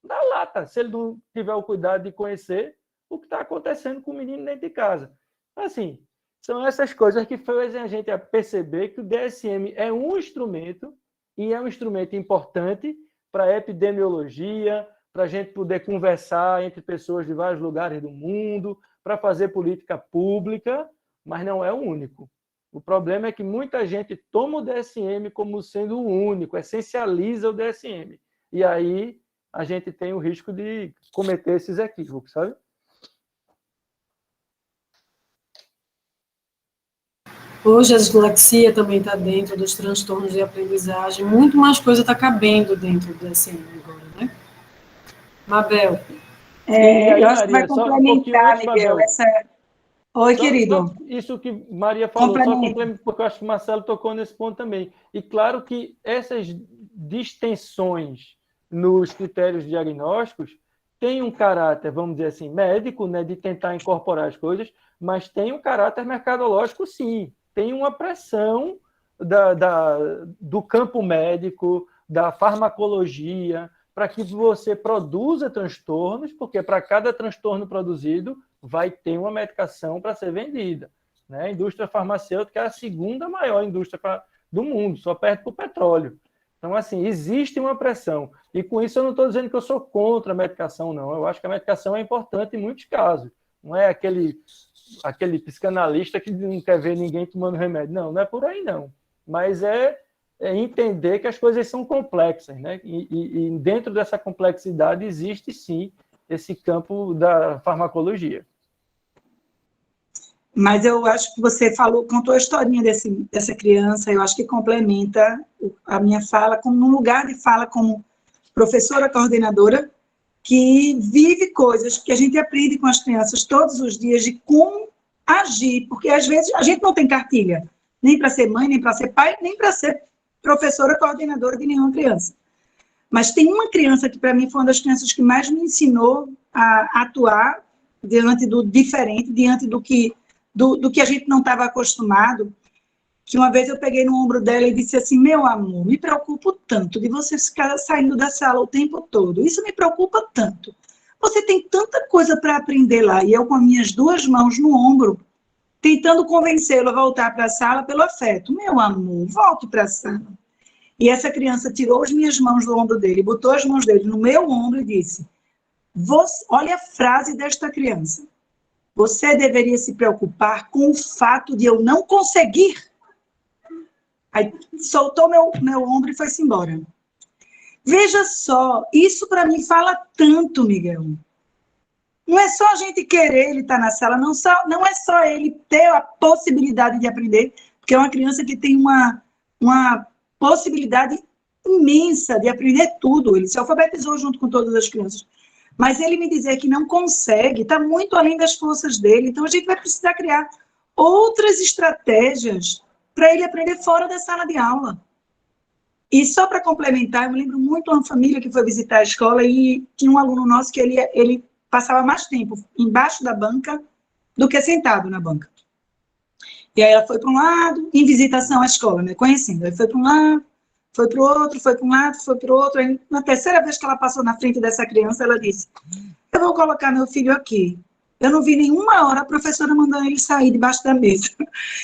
Na lata, se ele não tiver o cuidado de conhecer o que está acontecendo com o menino dentro de casa. Assim, são essas coisas que fazem a gente perceber que o DSM é um instrumento, e é um instrumento importante para a epidemiologia, para a gente poder conversar entre pessoas de vários lugares do mundo, para fazer política pública, mas não é o único. O problema é que muita gente toma o DSM como sendo o único, essencializa o DSM. E aí a gente tem o risco de cometer esses equívocos, sabe? Hoje a dislexia também está dentro dos transtornos de aprendizagem, muito mais coisa está cabendo dentro do DSM agora, né? Mabel. Eu acho que vai complementar, Miguel, essa... Oi, querido. Isso que Maria falou, só complemento, porque eu acho que o Marcelo tocou nesse ponto também. E claro que essas distensões nos critérios diagnósticos têm um caráter, vamos dizer assim, médico, né, de tentar incorporar as coisas, mas tem um caráter mercadológico, sim. Tem uma pressão do campo médico, da farmacologia, para que você produza transtornos, porque para cada transtorno produzido vai ter uma medicação para ser vendida. Né? A indústria farmacêutica é a segunda maior indústria do mundo, só perto do petróleo. Então, assim, existe uma pressão. E com isso eu não estou dizendo que eu sou contra a medicação, não. Eu acho que a medicação é importante em muitos casos. Não é aquele psicanalista que não quer ver ninguém tomando remédio. Não, não é por aí, não. Mas é entender que as coisas são complexas, né? E dentro dessa complexidade existe, sim, esse campo da farmacologia. Mas eu acho que você contou a historinha dessa criança, eu acho que complementa a minha fala, como num lugar de fala como professora coordenadora, que vive coisas que a gente aprende com as crianças todos os dias de como agir, porque às vezes a gente não tem cartilha, nem para ser mãe, nem para ser pai, nem para ser professora coordenadora de nenhuma criança. Mas tem uma criança que, para mim, foi uma das crianças que mais me ensinou a atuar diante do diferente, diante do que a gente não estava acostumado, que uma vez eu peguei no ombro dela e disse assim, meu amor, me preocupo tanto de você ficar saindo da sala o tempo todo, isso me preocupa tanto. Você tem tanta coisa para aprender lá, e eu com as minhas 2 mãos no ombro, tentando convencê-lo a voltar para a sala pelo afeto. Meu amor, volte para a sala. E essa criança tirou as minhas mãos do ombro dele, botou as mãos dele no meu ombro e disse: olha a frase desta criança. Você deveria se preocupar com o fato de eu não conseguir. Aí soltou meu ombro e foi-se embora. Veja só, isso para mim fala tanto, Miguel. Não é só a gente querer ele estar na sala, não é só ele ter a possibilidade de aprender, porque é uma criança que tem uma possibilidade imensa de aprender tudo. Ele se alfabetizou junto com todas as crianças. Mas ele me dizer que não consegue, está muito além das forças dele. Então, a gente vai precisar criar outras estratégias para ele aprender fora da sala de aula. E só para complementar, eu me lembro muito de uma família que foi visitar a escola e tinha um aluno nosso que ele passava mais tempo embaixo da banca do que sentado na banca. E aí ela foi para um lado, em visitação à escola, né, conhecendo. Aí foi para um lado, foi para o outro, foi para um lado, foi para o outro. Aí, na terceira vez que ela passou na frente dessa criança, ela disse: eu vou colocar meu filho aqui. Eu não vi nenhuma hora a professora mandando ele sair debaixo da mesa.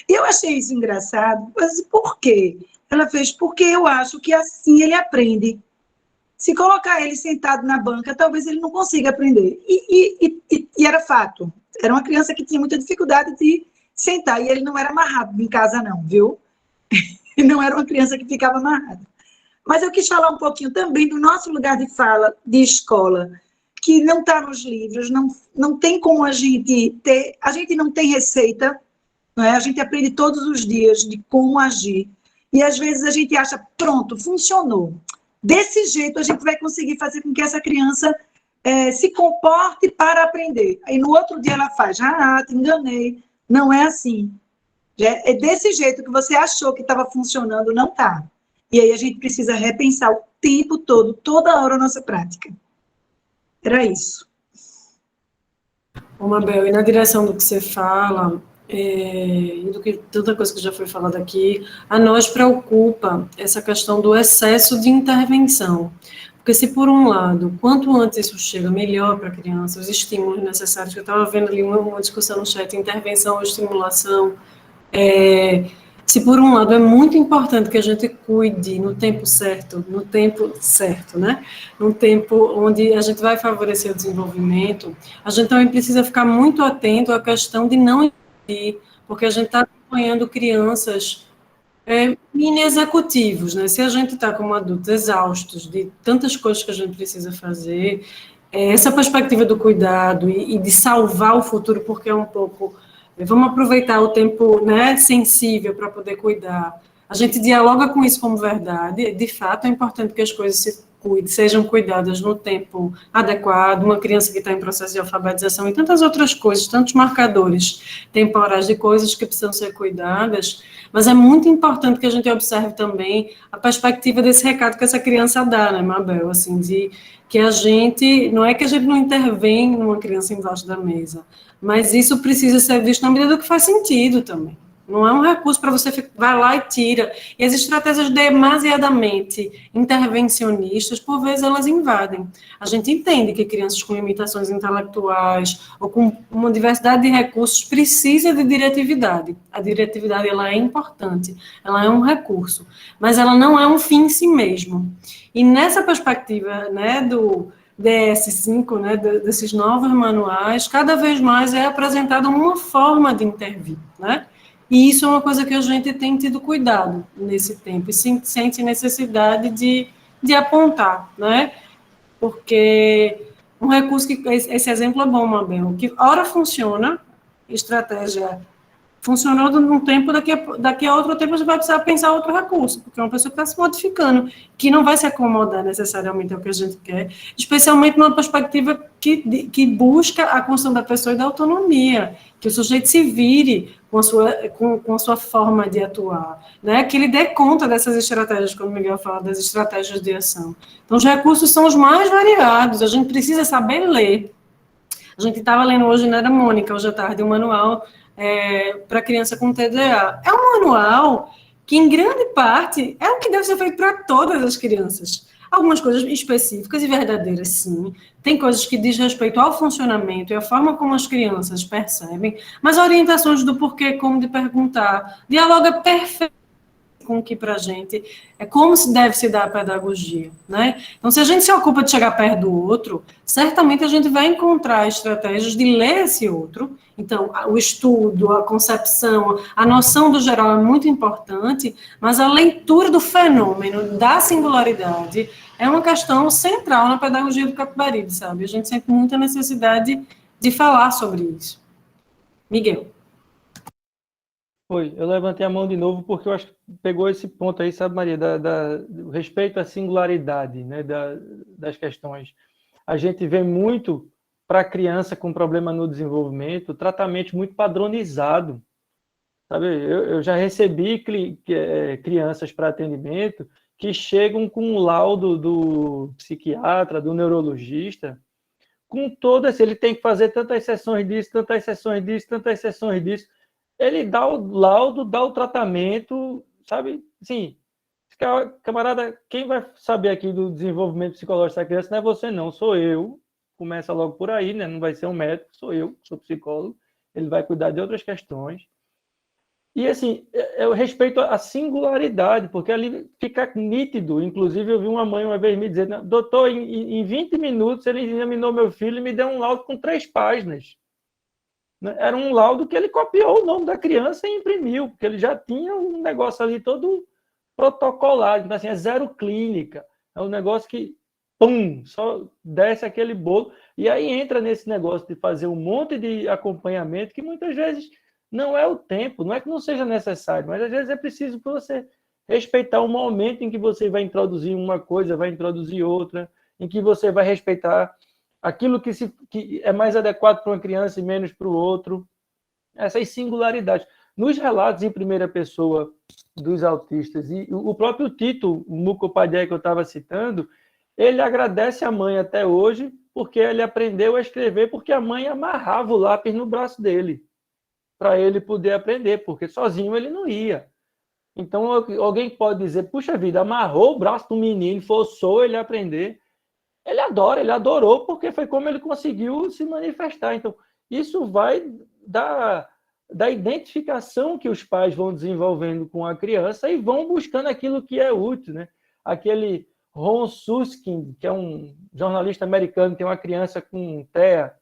E eu achei isso engraçado. Mas por quê? Ela fez: porque eu acho que assim ele aprende. Se colocar ele sentado na banca, talvez ele não consiga aprender. E era fato. Era uma criança que tinha muita dificuldade de sentar. E ele não era amarrado em casa, não, viu? Não era uma criança que ficava amarrada. Mas eu quis falar um pouquinho também do nosso lugar de fala de escola, que não está nos livros, não tem como a gente ter... A gente não tem receita, não é? A gente aprende todos os dias de como agir. E, às vezes, a gente acha: pronto, funcionou. Desse jeito, a gente vai conseguir fazer com que essa criança se comporte para aprender. Aí, no outro dia, ela faz: te enganei. Não é assim. É desse jeito que você achou que estava funcionando, não está. E aí, a gente precisa repensar o tempo todo, toda hora, a nossa prática. Era isso. Ô, Mabel, e na direção do que você fala, e do que tanta coisa que já foi falada aqui, a nós preocupa essa questão do excesso de intervenção. Porque se, por um lado, quanto antes isso chega, melhor para a criança, os estímulos necessários, que eu estava vendo ali uma discussão no chat, intervenção ou estimulação, se por um lado é muito importante que a gente cuide no tempo certo, né? No tempo onde a gente vai favorecer o desenvolvimento, a gente também precisa ficar muito atento à questão de não ir, porque a gente está acompanhando crianças mini executivos, né? Se a gente está como adultos exaustos de tantas coisas que a gente precisa fazer, essa perspectiva do cuidado e de salvar o futuro, porque é um pouco... Vamos aproveitar o tempo, né, sensível para poder cuidar. A gente dialoga com isso como verdade. De fato, é importante que as coisas sejam cuidadas no tempo adequado. Uma criança que está em processo de alfabetização e tantas outras coisas, tantos marcadores temporais de coisas que precisam ser cuidadas. Mas é muito importante que a gente observe também a perspectiva desse recado que essa criança dá, né, Mabel? Assim, de que a gente... Não é que a gente não intervém numa criança embaixo da mesa, mas isso precisa ser visto na medida do que faz sentido também. Não é um recurso para você vai lá e tira. E as estratégias demasiadamente intervencionistas, por vezes, elas invadem. A gente entende que crianças com limitações intelectuais ou com uma diversidade de recursos precisam de diretividade. A diretividade, ela é importante, ela é um recurso, mas ela não é um fim em si mesmo. E nessa perspectiva, né, do DS5, né, desses novos manuais, cada vez mais é apresentada uma forma de intervir, né? E isso é uma coisa que a gente tem tido cuidado nesse tempo, e sente necessidade de apontar, né? Porque um recurso que... Esse exemplo é bom, Mabel, que ora funciona, estratégia funcionou num tempo, daqui a outro tempo você vai precisar pensar outro recurso, porque é uma pessoa que está se modificando, que não vai se acomodar necessariamente ao que a gente quer, especialmente numa perspectiva que busca a construção da pessoa e da autonomia, que o sujeito se vire com a sua forma de atuar, né? Que ele dê conta dessas estratégias, quando o Miguel fala das estratégias de ação. Então, os recursos são os mais variados, a gente precisa saber ler. A gente estava lendo hoje, né, da Mônica, hoje à tarde, um manual para criança com TDA. É um manual que, em grande parte, é o que deve ser feito para todas as crianças. Algumas coisas específicas e verdadeiras, sim. Tem coisas que diz respeito ao funcionamento e à forma como as crianças percebem, mas orientações do porquê, como de perguntar, dialoga perfeitamente com que para a gente é como se deve se dar a pedagogia, né? Então, se a gente se ocupa de chegar perto do outro, certamente a gente vai encontrar estratégias de ler esse outro. Então, o estudo, a concepção, a noção do geral é muito importante, mas a leitura do fenômeno, da singularidade, é uma questão central na pedagogia do Capibaribe, sabe? A gente sente muita necessidade de falar sobre isso. Miguel. Oi, eu levantei a mão de novo porque eu acho que pegou esse ponto aí, sabe, Maria, do respeito à singularidade, né, das questões. A gente vê muito para criança com problema no desenvolvimento, tratamento muito padronizado. Sabe, eu já recebi crianças para atendimento que chegam com um laudo do psiquiatra, do neurologista, com todas, ele tem que fazer tantas sessões disso, tantas sessões disso, tantas sessões disso. Ele dá o laudo, dá o tratamento, sabe? Sim, camarada, quem vai saber aqui do desenvolvimento psicológico da criança não é você, não, sou eu. Começa logo por aí, né? Não vai ser um médico, sou eu, sou psicólogo. Ele vai cuidar de outras questões. E, assim, eu respeito a singularidade, porque ali fica nítido. Inclusive, eu vi uma mãe uma vez me dizer, doutor, em 20 minutos ele examinou meu filho e me deu um laudo com 3 páginas. Era um laudo que ele copiou o nome da criança e imprimiu, porque ele já tinha um negócio ali todo protocolado. Então, assim, é zero clínica. É um negócio que, pum, só desce aquele bolo. E aí entra nesse negócio de fazer um monte de acompanhamento que muitas vezes não é o tempo, não é que não seja necessário, mas às vezes é preciso que você respeitar o momento em que você vai introduzir uma coisa, vai introduzir outra, em que você vai respeitar aquilo que é mais adequado para uma criança e menos para o outro. Essas singularidades. Nos relatos em primeira pessoa dos autistas, e o próprio Tito Mukhopadhyay que eu estava citando, ele agradece a mãe até hoje porque ele aprendeu a escrever porque a mãe amarrava o lápis no braço dele para ele poder aprender, porque sozinho ele não ia. Então, alguém pode dizer, puxa vida, amarrou o braço do menino, forçou ele a aprender. Ele adora, ele adorou, porque foi como ele conseguiu se manifestar. Então, isso vai da identificação que os pais vão desenvolvendo com a criança e vão buscando aquilo que é útil, né? Aquele Ron Suskind, que é um jornalista americano, tem uma criança com TEA,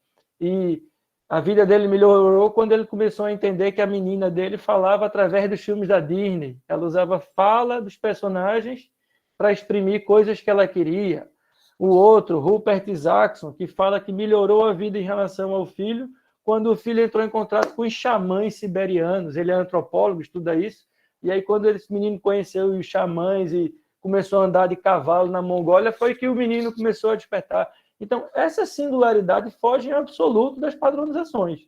e a vida dele melhorou quando ele começou a entender que a menina dele falava através dos filmes da Disney. Ela usava fala dos personagens para exprimir coisas que ela queria. O outro, Rupert Isaacson, que fala que melhorou a vida em relação ao filho quando o filho entrou em contato com os xamãs siberianos. Ele é antropólogo, estuda isso. E aí, quando esse menino conheceu os xamãs e começou a andar de cavalo na Mongólia, foi que o menino começou a despertar. Então, essa singularidade foge em absoluto das padronizações.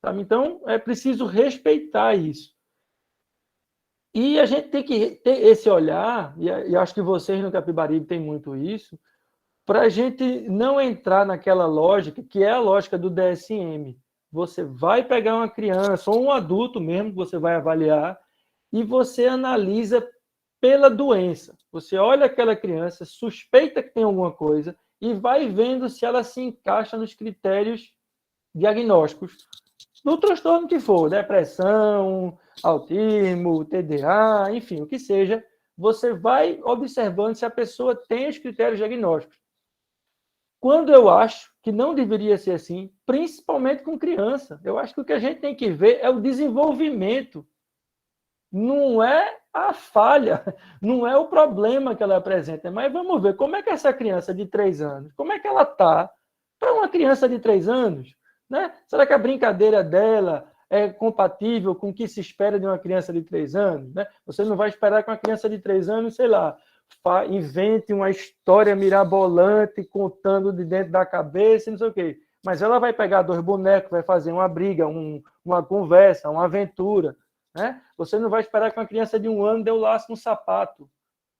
Sabe? Então, é preciso respeitar isso. E a gente tem que ter esse olhar, e acho que vocês no Capibaribe têm muito isso, para a gente não entrar naquela lógica, que é a lógica do DSM. Você vai pegar uma criança, ou um adulto mesmo, que você vai avaliar, e você analisa pela doença. Você olha aquela criança, suspeita que tem alguma coisa, e vai vendo se ela se encaixa nos critérios diagnósticos do transtorno que for, depressão, autismo, TDA, enfim, o que seja, você vai observando se a pessoa tem os critérios diagnósticos. Quando eu acho que não deveria ser assim, principalmente com criança, eu acho que o que a gente tem que ver é o desenvolvimento, não é a falha, não é o problema que ela apresenta, mas vamos ver como é que essa criança de 3 anos, como é que ela está para uma criança de 3 anos, né? Será que a brincadeira dela é compatível com o que se espera de uma criança de 3 anos? Né? Você não vai esperar que uma criança de 3 anos, sei lá, invente uma história mirabolante contando de dentro da cabeça, não sei o quê. Mas ela vai pegar 2 bonecos, vai fazer uma briga, uma conversa, uma aventura. Né? Você não vai esperar que uma criança de 1 ano dê o laço no sapato,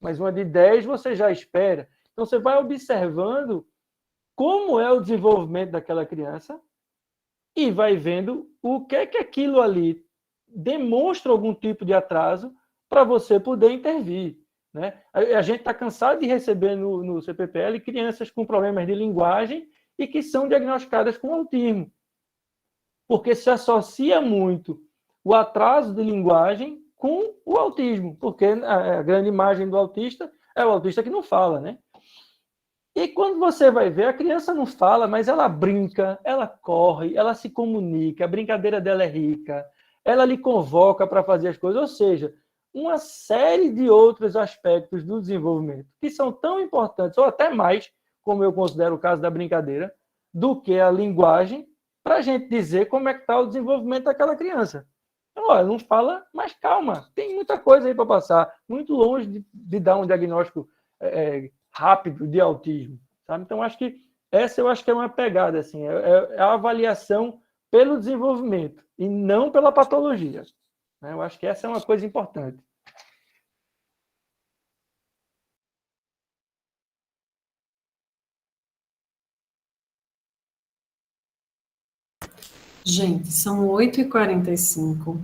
mas uma de 10 você já espera. Então, você vai observando como é o desenvolvimento daquela criança e vai vendo o que é que aquilo ali demonstra algum tipo de atraso para você poder intervir. Né? A gente está cansado de receber no CPPL crianças com problemas de linguagem e que são diagnosticadas com autismo, porque se associa muito o atraso de linguagem com o autismo, porque a grande imagem do autista é o autista que não fala, né? E quando você vai ver, a criança não fala, mas ela brinca, ela corre, ela se comunica, a brincadeira dela é rica, ela lhe convoca para fazer as coisas, ou seja, uma série de outros aspectos do desenvolvimento que são tão importantes, ou até mais, como eu considero o caso da brincadeira, do que a linguagem, para a gente dizer como é que está o desenvolvimento daquela criança. Então, olha, não fala, mas calma, tem muita coisa aí para passar, muito longe de dar um diagnóstico rápido de autismo, sabe? Então, acho que essa eu acho que é uma pegada, assim, é a avaliação pelo desenvolvimento e não pela patologia, né? Eu acho que essa é uma coisa importante. Gente, são 8h45.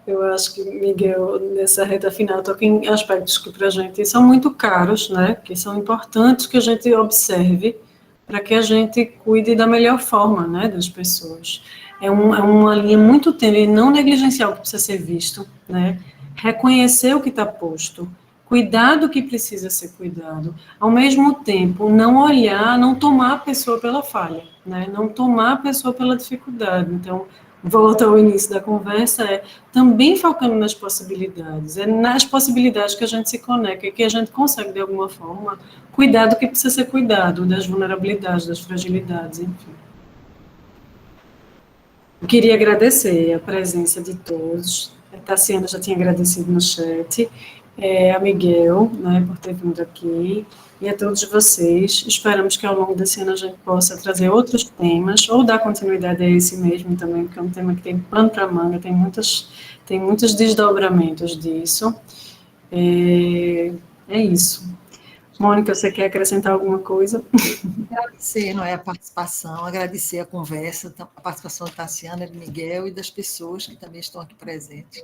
Eu acho que Miguel, nessa reta final, toca em aspectos que para a gente são muito caros, né? Que são importantes que a gente observe para que a gente cuide da melhor forma, né, das pessoas. É uma linha muito tênue, não negligenciar o que precisa ser visto, né? Reconhecer o que está posto, cuidar do que precisa ser cuidado, ao mesmo tempo não olhar, não tomar a pessoa pela falha, né? Não tomar a pessoa pela dificuldade. Então, volta ao início da conversa, também focando nas possibilidades, é nas possibilidades que a gente se conecta e que a gente consegue, de alguma forma, cuidar do que precisa ser cuidado, das vulnerabilidades, das fragilidades, enfim. Eu queria agradecer a presença de todos. A Tassiana já tinha agradecido no chat, a Miguel, né, por ter vindo aqui, e a todos vocês. Esperamos que ao longo desse ano a gente possa trazer outros temas, ou dar continuidade a esse mesmo também, porque é um tema que tem pano para manga, tem muitos desdobramentos disso. É isso. Mônica, você quer acrescentar alguma coisa? Agradecer, não é, a participação, agradecer a conversa, a participação da Tassiana, de Miguel e das pessoas que também estão aqui presentes.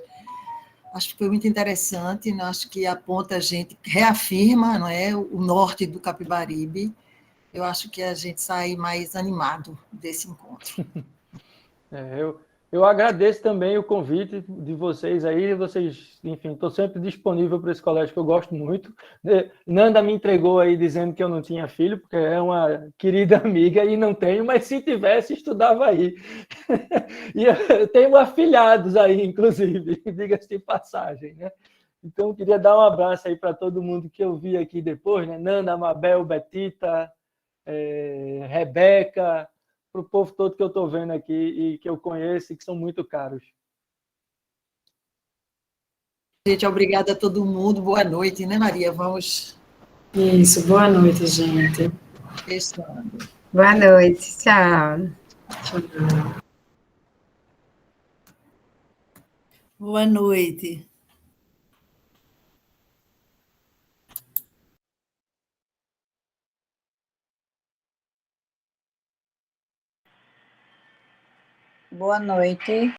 Acho que foi muito interessante, né? Acho que aponta a gente, reafirma, não é, o norte do Capibaribe. Eu acho que a gente sai mais animado desse encontro. Eu agradeço também o convite de vocês aí. Vocês, enfim, estou sempre disponível para esse colégio que eu gosto muito. Nanda me entregou aí dizendo que eu não tinha filho, porque é uma querida amiga e não tenho, mas se tivesse, estudava aí. E eu tenho afilhados aí, inclusive, diga-se de passagem, né? Então, eu queria dar um abraço aí para todo mundo que eu vi aqui depois, né? Nanda, Mabel, Betita, Rebeca, para o povo todo que eu estou vendo aqui e que eu conheço e que são muito caros. Gente, obrigada a todo mundo. Boa noite, né, Maria? Vamos... Isso, boa noite, gente. Fechando. Boa noite, tchau. Tchau. Boa noite. Boa noite.